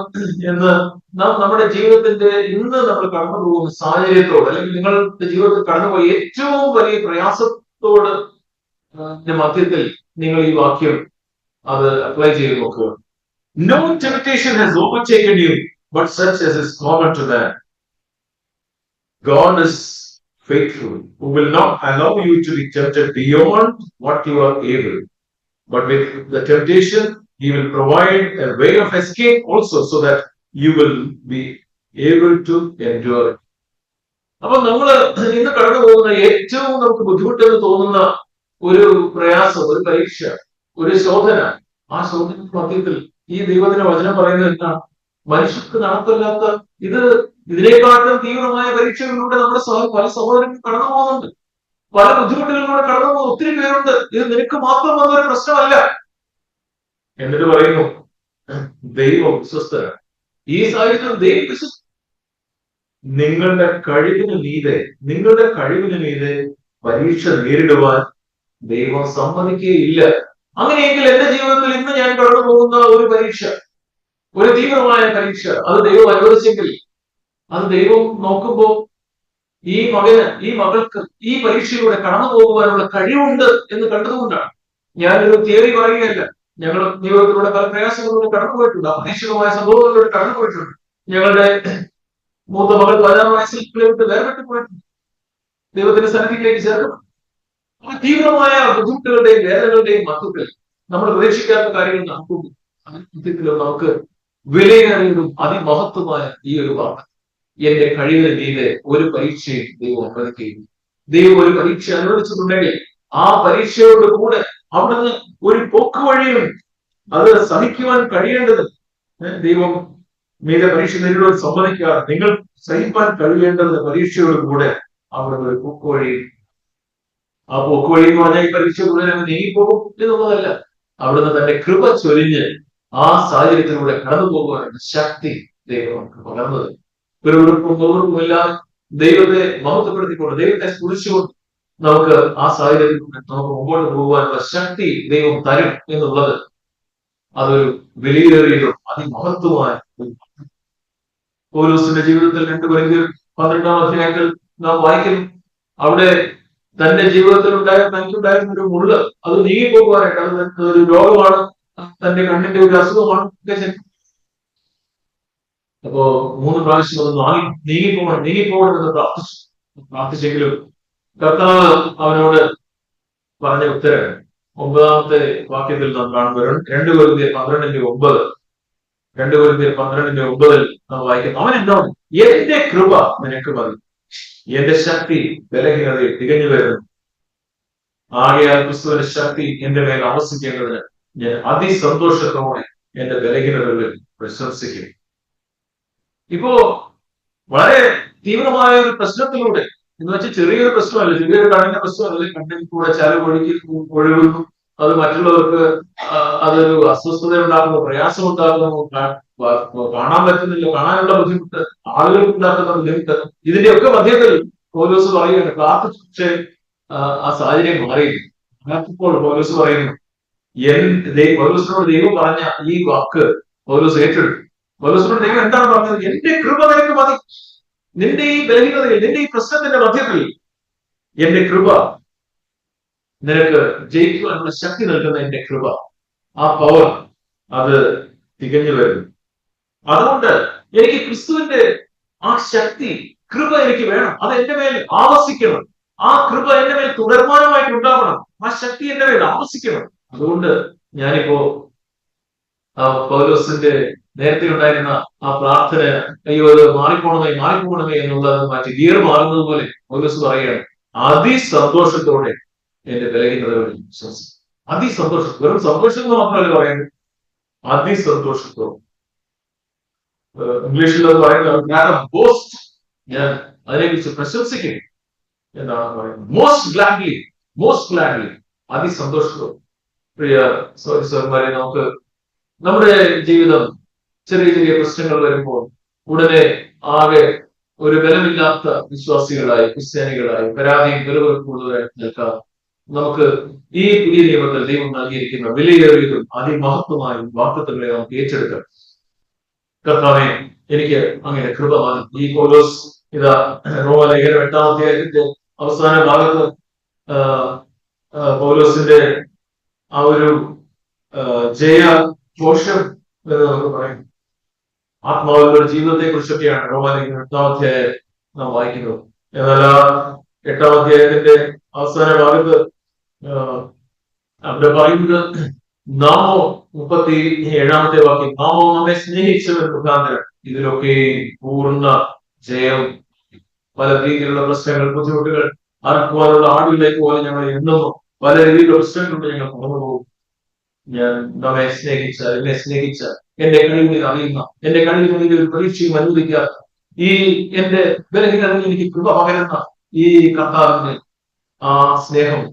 എന്ന് നാം നമ്മുടെ ജീവിതത്തിന്റെ ഇന്ന് നമ്മൾ കടന്നു പോകുന്ന സാഹചര്യത്തോട്, അല്ലെങ്കിൽ നിങ്ങളുടെ ജീവിതത്തിൽ കടന്നുപോയ ഏറ്റവും വലിയ പ്രയാസത്തോട് മധ്യത്തിൽ നിങ്ങൾ ഈ വാക്യം അത് അപ്ലൈ ചെയ്ത് നോക്കുക. No temptation has overtaken you, but such as is common to man. God is faithful, who will not allow you to be tempted beyond what you are able, but with the temptation He will provide a way of escape also, so that you will be able to endure it. അപ്പൊ നമ്മള് ഇന്ന് കടന്നു പോകുന്ന ഏറ്റവും നമുക്ക് ബുദ്ധിമുട്ടെന്ന് തോന്നുന്ന ഒരു പ്രയാസം, ഒരു പരീക്ഷ, ഒരു ശോധന, ആ ശോധന മധ്യത്തിൽ ഈ ദൈവത്തിന്റെ വചനം പറയുന്നത് എന്താണ്? മനുഷ്യർക്ക് നടപ്പില്ലാത്ത ഇത്, ഇതിനേക്കാളും തീവ്രമായ പരീക്ഷകളിലൂടെ നമ്മുടെ പല സഹോദരങ്ങൾ കടന്നു പോകുന്നുണ്ട്, പല ബുദ്ധിമുട്ടുകളിലൂടെ കടന്നു പോകുന്ന ഒത്തിരി പേരുണ്ട്. ഇത് നിനക്ക് മാത്രം വന്നൊരു പ്രശ്നമല്ല. എന്നിട്ട് പറയുന്നു ദൈവം വിശ്വസ്തരാണ്. ഈ സാഹചര്യത്തിൽ ദൈവം വിശ്വസ്ത. നിങ്ങളുടെ കഴിവിന് മീതെ പരീക്ഷ നേരിടുവാൻ ദൈവം സമ്മതിക്കുകയില്ല. അങ്ങനെയെങ്കിൽ എന്റെ ജീവിതത്തിൽ ഇന്ന് ഞാൻ കടന്നു പോകുന്ന ഒരു പരീക്ഷ, ഒരു തീവ്രമായ പരീക്ഷ, അത് ദൈവം അനുവദിച്ചെങ്കിൽ, അത് ദൈവം നോക്കുമ്പോൾ ഈ മകൾക്ക് ഈ പരീക്ഷയിലൂടെ കടന്നു പോകുവാനുള്ള കഴിവുണ്ട് എന്ന് കണ്ടതുകൊണ്ടാണ്. ഞാനൊരു തിയറി പറയുകയല്ല. ഞങ്ങൾ ജീവിതത്തിലൂടെ പല പ്രയാസങ്ങളിലൂടെ കടന്നുപോയിട്ടുണ്ട്, അപ്രതീക്ഷിതമായ സംഭവങ്ങളിലൂടെ കടന്നുപോയിട്ടുണ്ട്. ഞങ്ങളുടെ മൂത്ത മകൾ 16 വയസ്സിൽ വേർപെട്ട് പോയിട്ടുണ്ട്. ദൈവത്തിന്റെ സന്നിധിയിലേക്ക് ചേർക്കണം. ആ തീവ്രമായ ബുദ്ധിമുട്ടുകളുടെയും വേദനകളുടെയും മധ്യത്തിൽ നമ്മൾ പ്രതീക്ഷിക്കാത്ത കാര്യങ്ങൾ നമുക്ക് വിലയേറിയതും അതിമഹത്വമായ ഈ ഒരു വാക്ക്, എന്റെ കഴിവിന് മീതെ ഒരു പരീക്ഷയും ദൈവം അനുവദിക്കുകയും, ദൈവം ഒരു പരീക്ഷ അനുവദിച്ചിട്ടുണ്ടെങ്കിൽ ആ പരീക്ഷയോട് കൂടെ അവിടുന്ന് ഒരു പോക്ക് വഴിയും അത് സഹിക്കുവാൻ കഴിയേണ്ടത് ദൈവം മീതെ പരീക്ഷ നേരിടുവാൻ സമ്മതിക്കാറ്. നിങ്ങൾ സഹിക്കാൻ കഴിയേണ്ടത് പരീക്ഷയോട് കൂടെ അവിടുന്ന് ഒരു പോക്ക് വഴി. ആ പോക്ക് വഴി എന്ന് പറഞ്ഞാൽ ഈ പരീക്ഷ മുഴുവൻ അങ്ങ് നീങ്ങിപ്പോകും എന്നുള്ളതല്ല. അവിടുന്ന് തന്റെ കൃപ ചൊരിഞ്ഞ് ആ സാഹചര്യത്തിലൂടെ കടന്നു പോകുവാനുള്ള ശക്തി ദൈവം നമുക്ക് പകർന്നത്. ഒരു ഉറുപ്പുമില്ലാതെ ദൈവത്തെ മഹത്വപ്പെടുത്തിക്കൊണ്ട്, ദൈവത്തെ സ്തുതിച്ചുകൊണ്ട് നമുക്ക് ആ സാഹചര്യത്തിലൂടെ നമുക്ക് മുമ്പോട്ട് പോകുവാനുള്ള ശക്തി ദൈവം തരും എന്നുള്ളത് അതൊരു വിലയേറിയതും അതിമഹത്വമായ. പൗലോസിന്റെ ജീവിതത്തിൽ 2 കൊരിന്ത്യർ 12-ാം അധ്യായത്തിൽ നാം വായിക്കുന്നു, അവിടെ തന്റെ ജീവിതത്തിൽ തനിക്കുണ്ടായിരുന്ന ഒരു മുള്ള് അത് നീങ്ങിപ്പോകുവാനായിട്ട്, അത് ഒരു രോഗമാണ്, തന്റെ കണ്ണിന്റെ ഒരു അസുഖമാണ്. അപ്പോ 3 പ്രാവശ്യം അത് നീങ്ങിപ്പോകണം എന്ന് പ്രാർത്ഥിച്ചെങ്കിലും കർത്താവ് അവനോട് പറഞ്ഞ ഉത്തരം 9-ാമത്തെ വാക്യത്തിൽ നാം കാണുമ്പോൾ 2 കൊരിന്ത്യർ 12:9 നാം വായിക്കുന്നു, അവൻ എന്നോട് എന്റെ കൃപ നിനക്ക് മതി, എന്റെ ശക്തി ബലഹീനതയിൽ തികഞ്ഞു വരുന്നു, ആകയാൽ ക്രിസ്തുവിന്റെ ശക്തി എന്റെ മേൽ ആവസിക്കേണ്ടതിന് ഞാൻ അതിസന്തോഷത്തോടെ എന്റെ ബലഹീനതകളിൽ പ്രശംസിക്കും. ഇപ്പോ വളരെ തീവ്രമായ ഒരു പ്രശ്നത്തിലൂടെ, എന്ന് വെച്ചാൽ ചെറിയൊരു പ്രശ്നമല്ല, ചെറിയൊരു കണ്ണിന്റെ പ്രശ്നമല്ല, കണ്ണിൽ കൂടെ ഒഴുകുന്നു, അത് മറ്റുള്ളവർക്ക് അതൊരു അസ്വസ്ഥത ഉണ്ടാകുന്നു, പ്രയാസം ഉണ്ടാകുന്നു, കാണാൻ പറ്റുന്നില്ല, കാണാനുള്ള ബുദ്ധിമുട്ട്, ആളുകൾക്ക് ഉണ്ടാക്കുന്ന ബുദ്ധിമുട്ട്, ഇതിന്റെയൊക്കെ മധ്യത്തിൽ പൗലോസ് പറയുകയാണ് പ്രാർത്ഥിച്ച് ആ സാഹചര്യം മാറിയില്ല. അപ്പോൾ പൗലോസ് പറയുന്നു, പൗലോസിനോട് ദൈവം പറഞ്ഞ ഈ വാക്ക് പൗലോസ് ഏറ്റെടുത്തു. പൗലോസിനോട് ദൈവം എന്താണ് പറഞ്ഞത്? എന്റെ കൃപ നിനക്ക് മതി, നിന്റെ ഈ ബലഹീനതയിൽ, നിന്റെ ഈ പ്രശ്നത്തിന്റെ മധ്യത്തിൽ എന്റെ കൃപ നിനക്ക് ജയിക്കുവാനുള്ള ശക്തി നൽകുന്ന എന്റെ കൃപ, ആ പവർ അത് തികഞ്ഞു വരുന്നു. അതുകൊണ്ട് എനിക്ക് ക്രിസ്തുവിന്റെ ആ ശക്തി, കൃപ എനിക്ക് വേണം, അത് എന്റെ മേൽ ആവസിക്കണം, ആ കൃപ എന്റെ മേൽ തുടർമാനമായിട്ട് ഉണ്ടാവണം, ആ ശക്തി എന്റെ മേൽ ആവസിക്കണം. അതുകൊണ്ട് ഞാനിപ്പോ പൗലോസിന്റെ നേരത്തെ ഉണ്ടായിരുന്ന ആ പ്രാർത്ഥന, അയ്യോ അത് മാറിപ്പോണമേ എന്നുള്ളത് മാറ്റി ഗിയർ മാറുന്നത് പോലെ പൗലോസ് പറയുകയാണ്, അതിസന്തോഷത്തോടെ എന്റെ ബലഹീനതകളിൽ വിശ്വസിക്കും. അതിസന്തോഷം, വെറും സന്തോഷം എന്ന് മാത്രമല്ല പറയുന്നത്, അതിസന്തോഷത്തോടെ. ഇംഗ്ലീഷിൽ അത് പറയുന്നത് ഞാൻ അതിനെക്കുറിച്ച് പ്രശംസിക്കും എന്നാണ് പറയുന്നത്. Most gladly, അതിസന്തോഷത്തോടെ. പ്രിയ സഹോദരന്മാരെ, നമുക്ക് നമ്മുടെ ജീവിതം ചെറിയ ചെറിയ പ്രശ്നങ്ങൾ വരുമ്പോൾ ഉടനെ ആകെ ഒരു ബലമില്ലാത്ത വിശ്വാസികളായി, ക്രിസ്ത്യാനികളായി, പരാതിയും ബലവെറുപ്പുള്ളവരായി നിൽക്കാം. നമുക്ക് ഈ പുതിയ നിയമത്തിൽ ദൈവം നൽകിയിരിക്കുന്ന വിലയേറിയതും അതിമഹത്വമായ വാഗ്ദത്തങ്ങളെ നമുക്ക് ഏറ്റെടുക്കാം. കർത്താവേ, എനിക്ക് അങ്ങനെ കൃപ മതി. ഈ പൗലോസ് ഇതാ റോമാലേഖനം 8-ാം അധ്യായത്തിന്റെ അവസാന ഭാഗത്ത് പൗലോസിന്റെ ആ ഒരു ജയഘോഷം എന്ന് നമുക്ക് പറയും, ആത്മാവിലുള്ള ജീവിതത്തെ കുറിച്ചൊക്കെയാണ് റോമാലേഖനം 8-ാം അധ്യായം നാം വായിക്കുന്നത്. എന്നാൽ 8-ാം അധ്യായത്തിന്റെ അവസാന ഭാഗത്ത് അവിടെ പറയുന്നത്, നാമോ 37-ാമത്തെ വാക്യം, നാമോ നമ്മെ സ്നേഹിച്ചവൻ മുഖാന്തരം ഇതിലൊക്കെ പൂർണ്ണ ജയം പല രീതിയിലുള്ള പ്രശ്നങ്ങൾ, ബുദ്ധിമുട്ടുകൾ, അറക്കുവാനുള്ള ആടുകളിലേക്ക് പോലെ ഞങ്ങൾ എണ്ണുന്നു. പല രീതിയിലുള്ള പ്രശ്നങ്ങളുണ്ട്, ഞങ്ങൾ കടന്നു പോകും. ഞാൻ നമ്മെ സ്നേഹിച്ച, എന്നെ സ്നേഹിച്ച, എന്റെ കഴിവിനെ അറിയുന്ന, എന്റെ കഴിവിനെ ഒരു പരീക്ഷയും അനുവദിക്കാത്ത, ഈ എന്റെ ബലഹീനതയിൽ എനിക്ക് കൃപ പകരുന്ന ഈ കർത്താവിന്റെ ആ സ്നേഹം,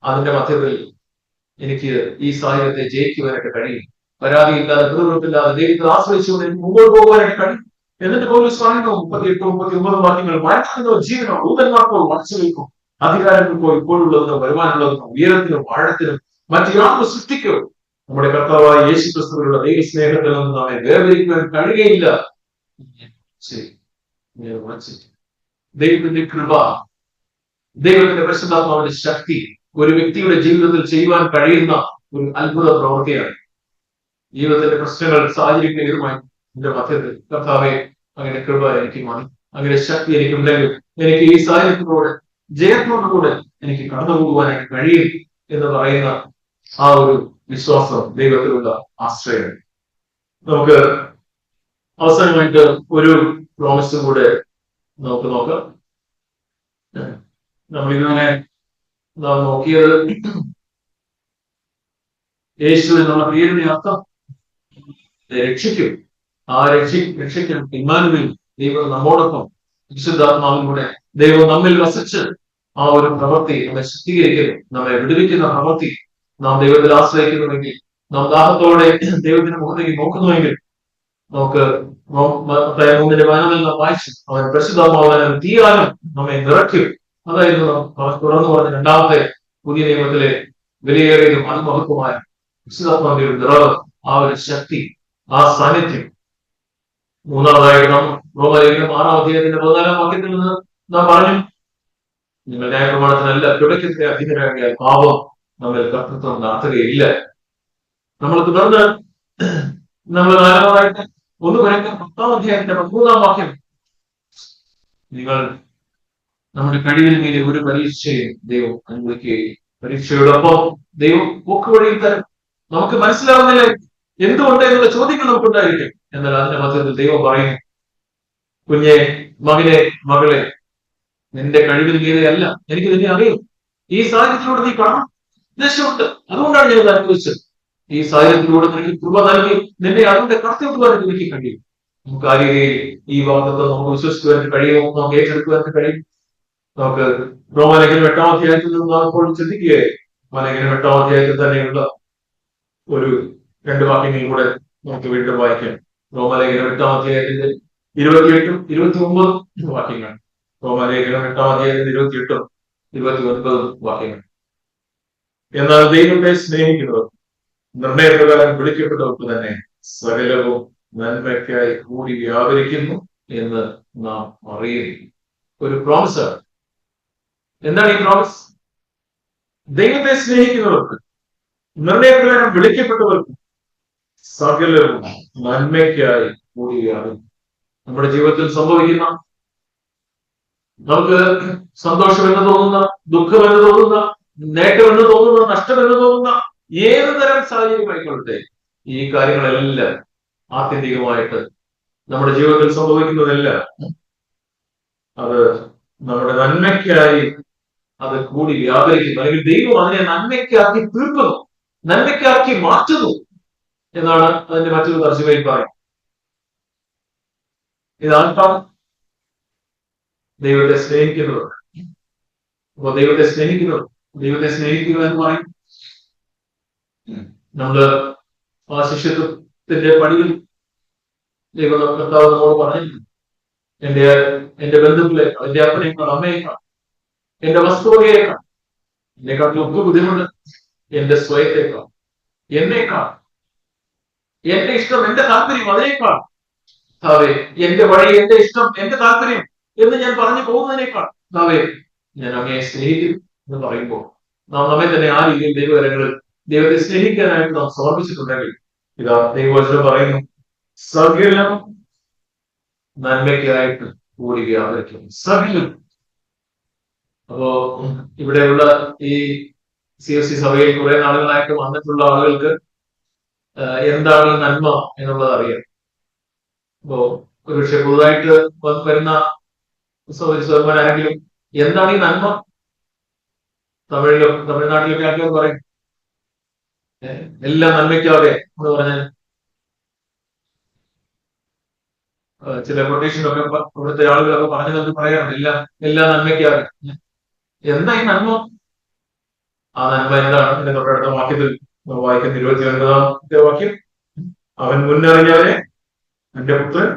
അതിന്റെ മധ്യത്തിൽ എനിക്ക് ഈ സാഹചര്യത്തെ ജയിക്കുവാനായിട്ട് കഴിയും. പരാതിയില്ലാതെ, പ്രതികൂലത്തില്ലാതെ ദൈവത്തെ ആശ്രയിച്ചുകൊണ്ട് എനിക്ക് മുമ്പോട്ട് പോകുവാനായിട്ട് കഴിയും. എന്നിട്ട് പൗലോസ് പറയുന്നു 38, 39 വാക്യങ്ങൾ, മരണത്തിനോ ജീവനോ ദൂതന്മാർക്കോ മത്സരിക്കും, അധികാരങ്ങൾക്കോ ഇപ്പോഴുള്ളതിനോ വരുമാനമുള്ളതിനോ ഉയരത്തിനും ആഴത്തിനും മറ്റു യാതൊരു സൃഷ്ടിക്കോ നമ്മുടെ കർത്താവായ യേശു ക്രിസ്തുവിലുള്ള ദൈവ സ്നേഹത്തിൽ നിന്ന് നമ്മെ വേർതിരിക്കുവാൻ കഴിയുകയില്ല. ദൈവത്തിന്റെ കൃപ, ദൈവത്തിന്റെ പരിശുദ്ധാത്മാവിന്റെ ശക്തി ഒരു വ്യക്തിയുടെ ജീവിതത്തിൽ ചെയ്യുവാൻ കഴിയുന്ന ഒരു അത്ഭുത പ്രവൃത്തിയാണ്. ജീവിതത്തിന്റെ പ്രശ്നങ്ങൾ, സാഹചര്യങ്ങൾ ഏതുമായി എന്റെ മധ്യത്തിൽ കർത്താവെ അങ്ങനെ കൃപ എനിക്ക് മതി, അങ്ങനെ ശക്തി എനിക്കുണ്ടെങ്കിൽ എനിക്ക് ഈ സാഹചര്യത്തിലൂടെ ജയത്തോടുകൂടെ എനിക്ക് കടന്നു പോകുവാനായിട്ട് കഴിയും എന്ന് പറയുന്ന ആ ഒരു വിശ്വാസം, ദൈവത്തിലുള്ള ആശ്രയം. നമുക്ക് അവസാനമായിട്ട് ഒരു പ്രോമിസും കൂടെ നമുക്ക് നോക്കാം. നമ്മളിങ്ങനെ നാം നോക്കിയത് യേശു എന്നുള്ള പേരിന്റെ അർത്ഥം രക്ഷിക്കും. ആ രക്ഷിക്കും ഇമ്മാനുവേൽ, ദൈവം നമ്മോടൊപ്പം വിശുദ്ധാത്മാവിലൂടെ ദൈവം നമ്മിൽ വസിച്ച് ആ ഒരു പ്രവൃത്തി നമ്മെ ശക്തീകരിക്കുന്നു, നമ്മെ വിടുവിക്കുന്ന പ്രവൃത്തി നാം ദൈവത്തിൽ ആശ്രയിക്കുന്നുവെങ്കിൽ, നാം ദാഹത്തോടെ ദൈവത്തിന്റെ മുഖത്തേക്ക് നോക്കുന്നുവെങ്കിൽ, നമുക്ക് 3:15 നാം വായിച്ചു, അവൻ പരിശുദ്ധാത്മാവിനെ തീരാനും നമ്മെ നിറയ്ക്കും. അതായിരുന്നു തുറന്നു പറഞ്ഞ രണ്ടാമത്തെ പുതിയ നിയമത്തിലെ വിലയേറിയതും അതിമഹത്വമായ വിശുദ്ധാത്മാവിന്റെ ഒരു നിറവ്, ആ ഒരു ശക്തി, ആ സാന്നിധ്യം. മൂന്നാമതായിട്ട് നാം റോമാലേഖനം 6-ാം വാക്യത്തിൽ നിന്ന് നാം പറഞ്ഞു, നിങ്ങൾ ന്യായപ്രമാണത്തിനല്ല തുടക്കത്തെ അധീനരാകിയാൽ പാപം നമ്മിൽ കർത്തൃത്വം നടത്തുകയില്ല. നമ്മൾ തുടർന്ന് നമ്മൾ 4-ാമതായിട്ട് 1 Corinthians 10-ാം വാക്യം, നിങ്ങൾ നമ്മുടെ കഴിവിന് മീതെ ഒരു പരീക്ഷയും ദൈവം അനുവദിക്കുകയും പരീക്ഷയോടൊപ്പം ദൈവം പോക്കുവഴിയിൽ തരും. നമുക്ക് മനസ്സിലാവുന്നില്ല എന്തുകൊണ്ട് എന്നുള്ള ചോദ്യങ്ങൾ നമുക്കുണ്ടായിരിക്കും. എന്നാൽ അതിന്റെ മധ്യത്തിൽ ദൈവം പറയുന്നു, കുഞ്ഞെ, മകനെ, മകളെ, നിന്റെ കഴിവിന് മീതെയല്ല, എനിക്ക് നിന്നെ അറിയും. ഈ സാഹചര്യത്തിലൂടെ നീ കാണാൻ ഉദ്ദേശമുണ്ട്, അതുകൊണ്ടാണ് ഞാൻ അനുഭവിച്ചത്. ഈ സാഹചര്യത്തിലൂടെ നിനക്ക് കൃപ നൽകി നിന്നെ അതിന്റെ കടത്തിവിടുവാനായിട്ട് എനിക്ക് കഴിയും. നമുക്ക് ആ രീതിയിൽ ഈ വാദത്തെ നമുക്ക് വിശ്വസിക്കുവാൻ കഴിയുമോ, നമുക്ക് ഏറ്റെടുക്കുവാൻ കഴിയും. നമുക്ക് റോമാലേഖനം 8-ാം അധ്യായത്തിൽ നിന്ന് നാം ഇപ്പോൾ ചിന്തിക്കുകയായി. റോമാലേഖനം 8-ാം അധ്യായത്തിൽ തന്നെയുള്ള ഒരു 2 വാക്യങ്ങൾ കൂടെ നമുക്ക് വീണ്ടും വായിക്കാം. റോമാലേഖനം 8-ാം അധ്യായത്തിന്റെ 28-ഉം 29-ഉം വാക്യങ്ങൾ. റോമാലേഖനം 8-ാം അധ്യായത്തിന്റെ 28-ഉം 29-ഉം വാക്യങ്ങൾ. എന്നാൽ ദൈവത്തെ സ്നേഹിക്കുന്നവർ, നിർണയപ്രകാരം വിളിക്കപ്പെട്ടവർക്ക് തന്നെ സകലവും നന്മയ്ക്കായി കൂടി വ്യാപരിക്കുന്നു എന്ന് നാം അറിയുന്നു. ഒരു പ്രോമിസാണ്. എന്താണ് ഈ പ്രോമിസ്? ദൈവത്തെ സ്നേഹിക്കുന്നവർക്ക്, നിർണയപ്രകാരം വിളിക്കപ്പെട്ടവർക്ക് സകലവും നന്മയ്ക്കായി കൂടി വ്യാപരിക്കും. നമ്മുടെ ജീവിതത്തിൽ സംഭവിക്കുന്ന, നമുക്ക് സന്തോഷമെന്ന് തോന്നുന്ന, ദുഃഖമെന്ന് തോന്നുന്ന, നേട്ടമെന്ന് തോന്നുന്ന, നഷ്ടമെന്ന് തോന്നുന്ന ഏത് തരം സാഹചര്യമായിക്കൊള്ളട്ടെ, ഈ കാര്യങ്ങളെല്ലാം ആത്യന്തികമായിട്ട് നമ്മുടെ ജീവിതത്തിൽ സംഭവിക്കുന്നതെല്ലാം അത് നമ്മുടെ നന്മയ്ക്കായി അത് കൂടി വ്യാപരിക്കുന്നു. അല്ലെങ്കിൽ ദൈവം അതിനെ നന്മയ്ക്കാക്കി തീർക്കുന്നു, നന്മയ്ക്കാക്കി മാറ്റുന്നു എന്നാണ് അതിന്റെ മറ്റൊരു തർജ്ജിമയിൽ പറയുന്നത്. ഇതാണ് ദൈവത്തെ സ്നേഹിക്കുന്നത്. അപ്പൊ ദൈവത്തെ സ്നേഹിക്കുക എന്ന് പറയും. നമ്മള് ആ ശിഷ്യത്വത്തിന്റെ പടിയിൽ ദൈവം കർത്താവ് നമ്മോട് പറഞ്ഞു, എന്റെ ബന്ധുക്കളെ, എന്റെ അപ്പനേക്കാൾ, അമ്മയേക്കാൾ, എന്റെ വസ്തുവകയേക്കാൾ, എന്നെക്കാട്ടിൽ ഒക്കെ ബുദ്ധിമുട്ട് എന്റെ സ്വയത്തേക്കാൾ, എന്നേക്കാൾ, എന്റെ ഇഷ്ടം, എന്റെ താല്പര്യം, അതിനേക്കാൾ താവേ, എന്റെ വഴി, എന്റെ ഇഷ്ടം, എന്റെ താല്പര്യം എന്ന് ഞാൻ പറഞ്ഞു പോകുന്നതിനേക്കാൾ താവേ, ഞാൻ അങ്ങയെ സ്നേഹിക്കും എന്ന് പറയുമ്പോൾ നാം നമ്മെ തന്നെ ആ രീതിയിൽ ദൈവകരങ്ങളിൽ ദൈവത്തെ സ്നേഹിക്കാനായിട്ട് നാം സമർപ്പിച്ചിട്ടുണ്ടെങ്കിൽ, ഇതാ ദൈവവചനം പറയുന്നു, സകലം നന്മയ്ക്കായിട്ട് കൂടി വ്യാപരിക്കും. സകലം. അപ്പോ ഇവിടെയുള്ള ഈ CFC സഭയിൽ കുറെ നാളുകളായിട്ട് വന്നിട്ടുള്ള ആളുകൾക്ക് എന്താണ് നന്മ എന്നുള്ളത് അറിയാം. അപ്പോ ഒരുപക്ഷെ പുതുതായിട്ട് വരുന്ന സഹോദരന്മാരാരെങ്കിലും എന്താണ് ഈ നന്മ? തമിഴ്നാട്ടിലൊക്കെ ആൾക്കാർ പറയും എല്ലാം നന്മയ്ക്കാതെ എന്ന് പറഞ്ഞാൽ ചില കൊട്ടേഷനൊക്കെ ഇവിടുത്തെ ആളുകളൊക്കെ പറഞ്ഞതൊക്കെ പറയാറുണ്ട്, എല്ലാം നന്മയ്ക്കാതെ. എന്താ ഈ നന്മ? ആ നന്മ എന്താണ്? എന്റെ തൊട്ടടുത്ത വാക്യത്തിൽ വായിക്കുന്ന 29-ാമത്തെ വാക്യം, അവൻ മുന്നറിഞ്ഞവരെ എന്റെ പുത്രൻ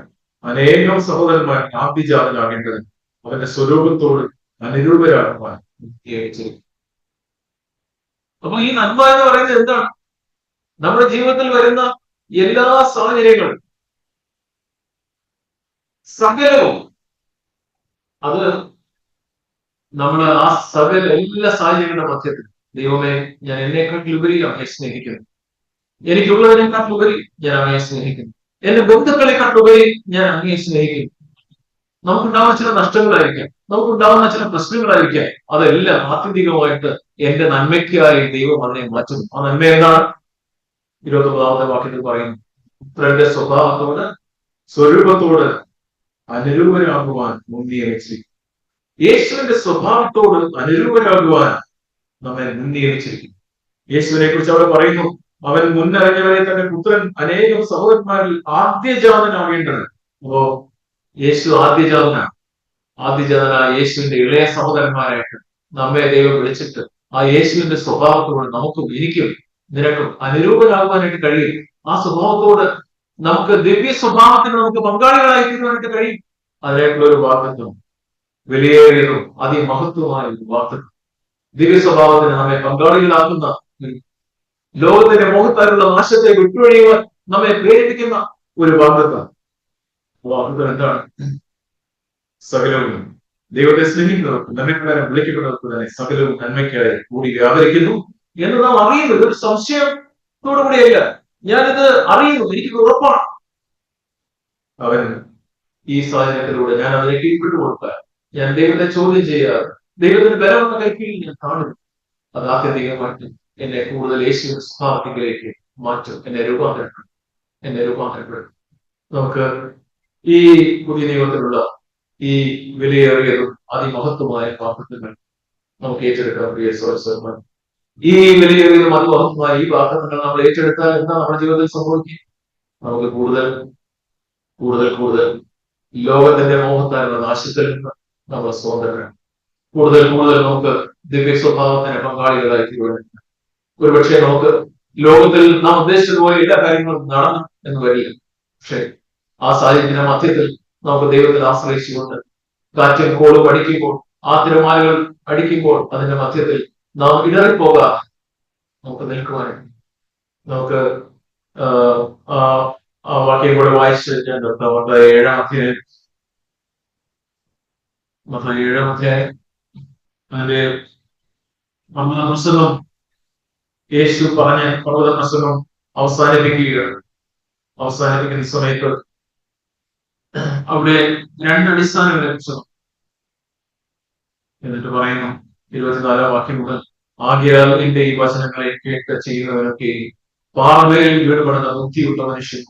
അനേകം സഹോദരന്മാർ ആദ്യജാതനാകേണ്ടത് അവന്റെ സ്വരൂപത്തോട് അനുരൂപരാകുവാൻ നിശ്ചയിച്ചിരിക്കുന്നു. അപ്പൊ ഈ നന്മ എന്ന് പറയുന്നത് എന്താണ്? നമ്മുടെ ജീവിതത്തിൽ വരുന്ന എല്ലാ സാഹചര്യങ്ങളും, സകലവും, അത് നമ്മൾ ആ സകല എല്ലാ സാഹചര്യങ്ങളുടെ മധ്യത്തിൽ ദൈവമേ ഞാൻ എന്നെക്കാട്ടിലുപരി അവനെ സ്നേഹിക്കുന്നു, എനിക്കുള്ളതിനെക്കാട്ടിലുപരി ഞാൻ അവനെ സ്നേഹിക്കുന്നു, എന്റെ ബന്ധുക്കളെക്കാട്ടിലുപരി ഞാൻ അങ്ങയെ സ്നേഹിക്കുന്നു. നമുക്കുണ്ടാവുന്ന ചില നഷ്ടങ്ങളായിരിക്കാം, നമുക്കുണ്ടാവുന്ന ചില പ്രശ്നങ്ങളായിരിക്കാം, അതെല്ലാം ആത്യന്തികമായിട്ട് എന്റെ നന്മയ്ക്കായി ദൈവം അതിനെ മാറ്റുന്നു. ആ നന്മ എന്താണ്? 29-ാമത്തെ വാക്യത്തിൽ പറയുന്നു, പുത്രന്റെ സ്വഭാവത്തോട് സ്വരൂപത്തോട് അനുരൂപരാകുവാൻ മുന്നിയെ വെച്ചിരിക്കും. യേശുവിന്റെ സ്വഭാവത്തോട് അനുരൂപരാകുവാൻ നമ്മെ മുന്നിയെ വെച്ചിരിക്കും. യേശുവിനെ കുറിച്ച് അവിടെ പറയുന്നു, അവൻ മുന്നറിഞ്ഞവരെ തന്റെ പുത്രൻ അനേകം സഹോദരന്മാരിൽ ആദ്യജാതനാകേണ്ടത്. അപ്പോ യേശു ആദ്യജാതനാണ്. ആദ്യജാതനായ യേശുവിന്റെ ഇളയ സഹോദരന്മാരായിട്ട് നമ്മെ ദൈവം വിളിച്ചിട്ട് ആ യേശുവിന്റെ സ്വഭാവത്തോട് നമുക്കും എനിക്കും നിനക്കും അനുരൂപരാകുവാനായിട്ട് കഴിയും. ആ സ്വഭാവത്തോട് നമുക്ക് ദിവ്യ സ്വഭാവത്തിന് നമുക്ക് പങ്കാളികളായി തീരുവാനായിട്ട് കഴിയും. അതിനായിട്ടുള്ള ഒരു വാഗ്ദത്തം, വിലയേറിയതും അതിമഹത്വമായ ഒരു വാഗ്ദത്തം, ദിവ്യ സ്വഭാവത്തിന് നമ്മെ പങ്കാളികളാക്കുന്ന, ലോകത്തിന്റെ മോഹത്താലുള്ള നാശത്തെ വിട്ടുവഴിയുവാൻ നമ്മെ പ്രേരിപ്പിക്കുന്ന ഒരു വാഗ്ദത്തം. വാഗ്ദത്തം എന്താണ്? സകലവും ദൈവത്തെ സ്നേഹിക്കുന്നവർക്ക്, നന്മക്കാരെ വിളിക്കപ്പെട്ടവർക്ക് തന്നെ സകലവും നന്മയ്ക്കായി കൂടി വ്യാപരിക്കുന്നു എന്ന് നാം അറിയുന്നു. ഇതൊരു സംശയത്തോടു കൂടിയല്ല, ഞാനിത് അറിയുന്നു, എനിക്ക് ഉറപ്പാണ്. അവൻ ഈ സാഹചര്യത്തിലൂടെ ഞാൻ അതിനെ കീഴ്പ്പെട്ടു കൊടുക്കാൻ, ഞാൻ ദൈവത്തെ ചോദ്യം ചെയ്യാറ്, ദൈവത്തിന്റെ ബലമെന്ന കൈക്കീഴിൽ ഞാൻ കാണുന്നു. അത് ആത്യന്തികമായിട്ട് എന്നെ കൂടുതൽ യേശുവിന്റെ സ്വഭാവത്തിലേക്ക് മാറ്റും, എന്നെ രൂപാന്തരപ്പെടും. നമുക്ക് ഈ പുതിയ നിയമത്തിലുള്ള ഈ വിലയേറിയതും അതിമഹത്വമായ വാഗ്ദത്തങ്ങൾ നമുക്ക് ഏറ്റെടുക്കാം. പ്രിയ സഹോദരന്മാർ, ഈ വിലയേറിയതും അതിമഹത്വമായ ഈ വാഗ്ദത്തങ്ങൾ നമ്മൾ ഏറ്റെടുത്താൽ എന്താ നമ്മുടെ ജീവിതത്തിൽ സംഭവിക്കും? നമുക്ക് കൂടുതൽ കൂടുതൽ കൂടുതൽ ലോകത്തിന്റെ മോഹത്താലുള്ള നാശത്തിൽ നിന്ന് നമ്മൾ സ്വതന്ത്രരാണ്. കൂടുതൽ കൂടുതൽ നമുക്ക് ദിവ്യ സ്വഭാവത്തിന് പങ്കാളികളായി തീരുവാൻ. ഒരുപക്ഷെ നമുക്ക് ലോകത്തിൽ നാം ഉദ്ദേശിച്ചതുപോലെ എല്ലാ കാര്യങ്ങളും നടന്നു എന്ന് വരില്ല. പക്ഷെ ആ സാഹചര്യത്തിന്റെ മധ്യത്തിൽ നമുക്ക് ദൈവത്തിൽ ആശ്രയിച്ചുകൊണ്ട് കാറ്റും കോളും അടിക്കുമ്പോൾ, ആ തിരമാലകൾ അടിക്കുമ്പോൾ അതിന്റെ മധ്യത്തിൽ നാം ഇടറിപ്പോകാൻ നമുക്ക് നിൽക്കുവാനും, നമുക്ക് ആ വാക്യം കൂടെ വായിച്ച് ഞാൻ മത്തായി 7-ാം അധ്യായം അതിന്റെ 9-ാം പ്രസംഗം, യേശു പറഞ്ഞ പർവ്വത പ്രസംഗം അവസാനിപ്പിക്കുന്ന സമയത്ത് അവിടെ രണ്ട് അടിസ്ഥാനങ്ങളെ കുറിച്ച് എന്നിട്ട് പറയുന്നു. 24-ാം വാക്യം മുതൽ, ആകയാൽ എന്റെ ഈ വചനങ്ങളെ കേട്ട് ചെയ്യുന്നവരൊക്കെ പാറമേൽ വീട് പണിത ബുദ്ധിയുള്ള മനുഷ്യൻ.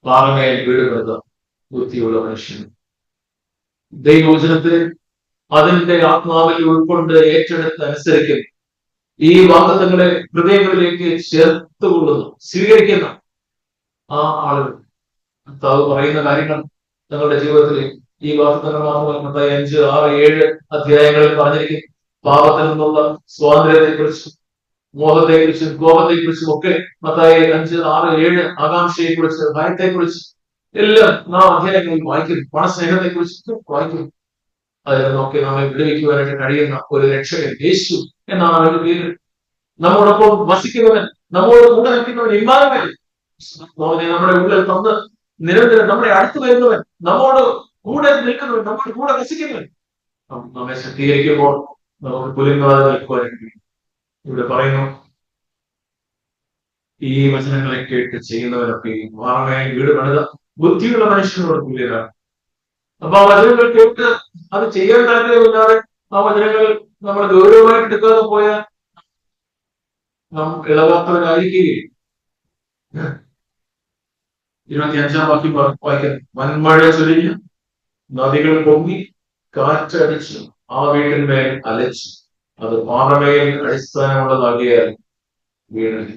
പാറമേൽ വീട് പണിത ബുദ്ധിയുള്ള മനുഷ്യൻ ദൈവവചനത്തെ അതിന്റെ ആത്മാവിൽ ഉൾക്കൊണ്ട് ഏറ്റെടുത്ത് അനുസരിക്കുന്നു, ഈ വാഗ്ദത്തങ്ങളെ ഹൃദയങ്ങളിലേക്ക് ചേർത്തുകൊള്ളുന്നു, സ്വീകരിക്കുന്ന ആ ആളുകൾ കർത്താവ് പറയുന്ന കാര്യങ്ങൾ തങ്ങളുടെ ജീവിതത്തിൽ ഈ വാഗ്ദത്തങ്ങൾ മാത്രമല്ല, മത്തായി 5, 6, 7 അധ്യായങ്ങളിൽ പറഞ്ഞിരിക്കുന്നു. പാപത്തിൽ നിന്നുള്ള സ്വാതന്ത്ര്യത്തെക്കുറിച്ചും മോഹത്തെക്കുറിച്ചും കോപത്തെക്കുറിച്ചും ഒക്കെ മത്തായി 5, 6, 7 ആകാംക്ഷയെക്കുറിച്ച്, ഭയത്തെക്കുറിച്ച് എല്ലാം നാം അധ്യായങ്ങളിൽ വായിക്കുന്നു. പണസ്നേഹത്തെക്കുറിച്ച് വായിക്കുന്നു. അതിൽ നിന്നൊക്കെ നമ്മെ വിടുവിക്കുവാനായിട്ട് കഴിയുന്ന ഒരു രക്ഷകൻ യേശു എന്നാണ് അവന്റെ പേര്. നമ്മോടൊപ്പം വസിക്കുന്നവൻ, നമ്മോട് കൂടെ നിൽക്കുന്നവൻ, ഇമ്മാനുവേൽ, നമ്മുടെ ഉള്ളിൽ തന്ന് നിരന്തരം നമ്മുടെ അടുത്ത് വരുന്നവൻ, നമ്മോട് കൂടെ നിൽക്കുന്നവൻ, നമ്മുടെ കൂടെ വസിക്കുന്നവൻ നമ്മെ ശക്തീകരിക്കുമ്പോൾ നമുക്ക് കുലുങ്ങാതെ നിൽക്കുവാനായിട്ട് കഴിയും. ഇവിടെ പറയുന്നു, ഈ വചനങ്ങളെ കേട്ട് ചെയ്യുന്നവരൊക്കെ വാറമേൽ വീട് പണിത ബുദ്ധിയുള്ള മനുഷ്യനോട് തുല്യരാണ്. അപ്പൊ ആ വചനങ്ങൾ കേട്ട് അത് ചെയ്യാൻ താല്പര്യമില്ലാതെ ആ വചനങ്ങൾ നമ്മൾ ഗൗരവമായിട്ട് എടുക്കാതെ പോയാൽ നാം ഇളകാത്തവരായിരിക്കുകയും. 25-ാം വാക്യം വായിക്കുന്നു, വൻമഴ ചൊരിഞ്ഞ് നദികൾ പൊങ്ങി കാറ്റടിച്ചു ആ വീട്ടിന്മേൽ അലച്ചു. അത് പാറമേൽ അടിസ്ഥാനമുള്ളതാകിയാൽ വീണത്.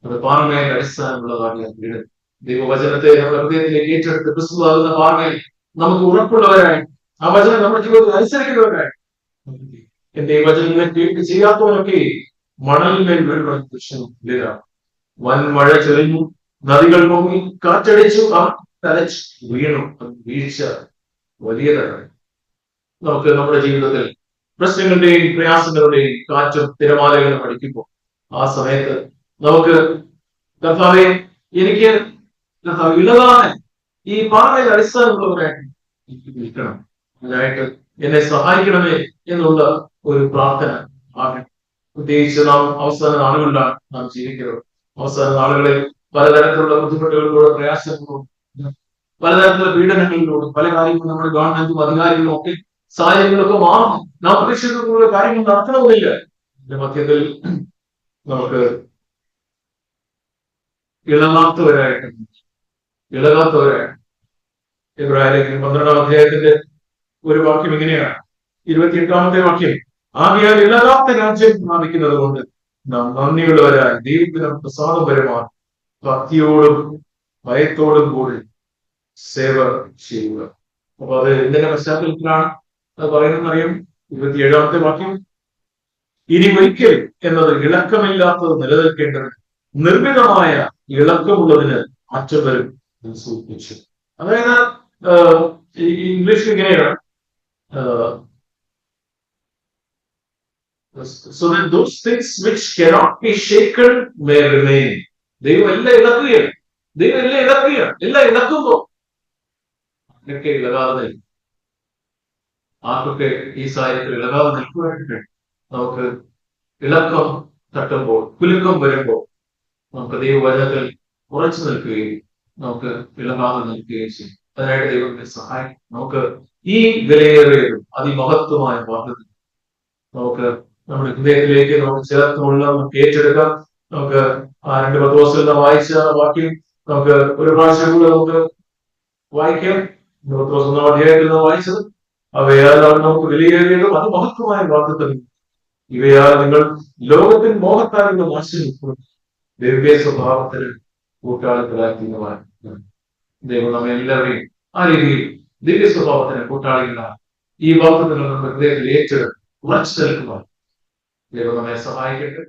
അത് പാറമേൽ അടിസ്ഥാനമുള്ളതാകിയാൽ വീണത്. ദൈവവചനത്തെ നമ്മുടെ ഹൃദയത്തിലേക്ക് ഏറ്റെടുത്ത് ക്രിസ്തുവാകുന്ന പാറമേൽ നമുക്ക് ഉറപ്പുള്ളവരായി ആ വചനം നമ്മുടെ ജീവിതത്തിൽ അനുസരിക്കുന്നവരായി. എന്റെ ഈ വചനങ്ങളെ കേട്ട് ചെയ്യാത്തവരൊക്കെ മണലിന്മേൽ വീഴുവാൻ പ്രശ്നം. വൻ മഴ ചെറിഞ്ഞു, നദികൾ പൊങ്ങി കാറ്റടിച്ചു, ആ തലച്ചു വീണു. വീഴ്ച വലിയതാണ്. നമുക്ക് നമ്മുടെ ജീവിതത്തിൽ പ്രശ്നങ്ങളുടെയും പ്രയാസങ്ങളുടെയും കാറ്റും തിരമാലകളും അടിക്കുമ്പോൾ ആ സമയത്ത് നമുക്ക് കർത്താവെ, എനിക്ക് കർത്താവ് ഇളകാൻ ഈ പാറയിൽ അടിസ്ഥാനമുള്ളവരായിട്ട് നിൽക്കണം, അതിനായിട്ട് എന്നെ സഹായിക്കണമേ എന്നുള്ള ഒരു പ്രാർത്ഥന ആകണം. പ്രത്യേകിച്ച് നാം അവസാന നാളുകളിലാണ് നാം ജീവിക്കുന്നത്. അവസാന നാളുകളിൽ പലതരത്തിലുള്ള ബുദ്ധിമുട്ടുകളിലൂടെ, പ്രയാസങ്ങളിലൂടെ, പലതരത്തിലുള്ള പീഡനങ്ങളിലൂടെ, പല കാര്യങ്ങളും നമ്മുടെ ഗവൺമെന്റും അധികാരികളും ഒക്കെ സാഹചര്യങ്ങളൊക്കെ മാറും. നാം പ്രതീക്ഷിക്കുന്ന കാര്യങ്ങൾ നടക്കണമെന്നില്ല. ഇതിന്റെ മധ്യത്തിൽ നമുക്ക് ഇളകാത്തവരായിട്ട് ഇബ്രാഹിം 12-ാം അധ്യായത്തിന്റെ ഒരു വാക്യം ഇങ്ങനെയാണ്, 28-ാമത്തെ വാക്യം. ആകയാൽ ഇളകാത്ത രാജ്യം പ്രാപിക്കുന്നത് കൊണ്ട് നാം നന്ദിയുള്ളവരായി ദൈവത്തിന് പ്രസാദം വരുമാൻ ഭക്തിയോടും ഭയത്തോടും കൂടി സേവ ചെയ്യുക. അപ്പൊ അത് എന്തിന്റെ പശ്ചാത്തലത്തിലാണ് അത് പറയുന്നതെന്നറിയാം. 27-ാമത്തെ വാക്യം. ഇനി ഒരിക്കൽ എന്നത് ഇളക്കമില്ലാത്തത് നിലനിൽക്കേണ്ടത് നിർമ്മിതമായ ഇളക്കമുള്ളതിന് മാറ്റം വരും സൂചിപ്പിച്ചു. അതായത് ഇംഗ്ലീഷിൽ ഇങ്ങനെയാണ്, so that those things which cannot be shaken may remain. ദൈവം എല്ലാം ഇളക്കുകയാണ്. എല്ലാം ഇളക്കുമ്പോ അതൊക്കെ ഇളകാതെ നിൽക്കും. ആർക്കൊക്കെ ഈ സാഹചര്യത്തിൽ ഇളകാതെ നിൽക്കുവാനായിട്ട് നമുക്ക് ഇളക്കം തട്ടുമ്പോൾ, കുലുക്കം വരുമ്പോൾ നമുക്ക് ദൈവവചനത്തിൽ ഉറച്ചു നിൽക്കുകയും നമുക്ക് ഇളകാതെ നിൽക്കുകയും ചെയ്യും. അതിനായിട്ട് ദൈവത്തെ സഹായിക്കും. നമുക്ക് ഈ വിലയേറിയതും അതിമഹത്വമായ വാഗ്ദത്തം നമുക്ക് നമ്മുടെ ഹൃദയത്തിലേക്ക് നമുക്ക് ചേർത്തുള്ള നമുക്ക് ഏറ്റെടുക്കാം. നമുക്ക് ആ 2 പത്രോസിൽ വായിച്ച വാക്യം നമുക്ക് ഒരു പ്രാവശ്യം കൂടെ നമുക്ക് വായിക്കാം. 2 പത്രോസ് 1-ാം അധ്യായത്തിൽ വായിച്ചത്, അവയാൽ നമുക്ക് വിലയേറിയതും അതിമഹത്വമായ വാഗ്ദത്തം ഇവയാൽ നിങ്ങൾ ലോകത്തിൽ മോഹത്താലുള്ള നാശം ദിവ്യ സ്വഭാവത്തിന് കൂട്ടാളികളാക്കുന്നവർ. ദൈവം നമ്മെ എല്ലാവരെയും ആ രീതിയിൽ ദിവ്യ സ്വഭാവത്തിന് കൂട്ടാളികളാണ് ഈ വാഗ്ദത്തങ്ങൾ നമ്മുടെ ഹൃദയത്തിൽ ഏറ്റെടുത്ത് ഉറച്ചു നിൽക്കുവാൻ ദൈവം നമ്മെ സഹായിക്കട്ടെ.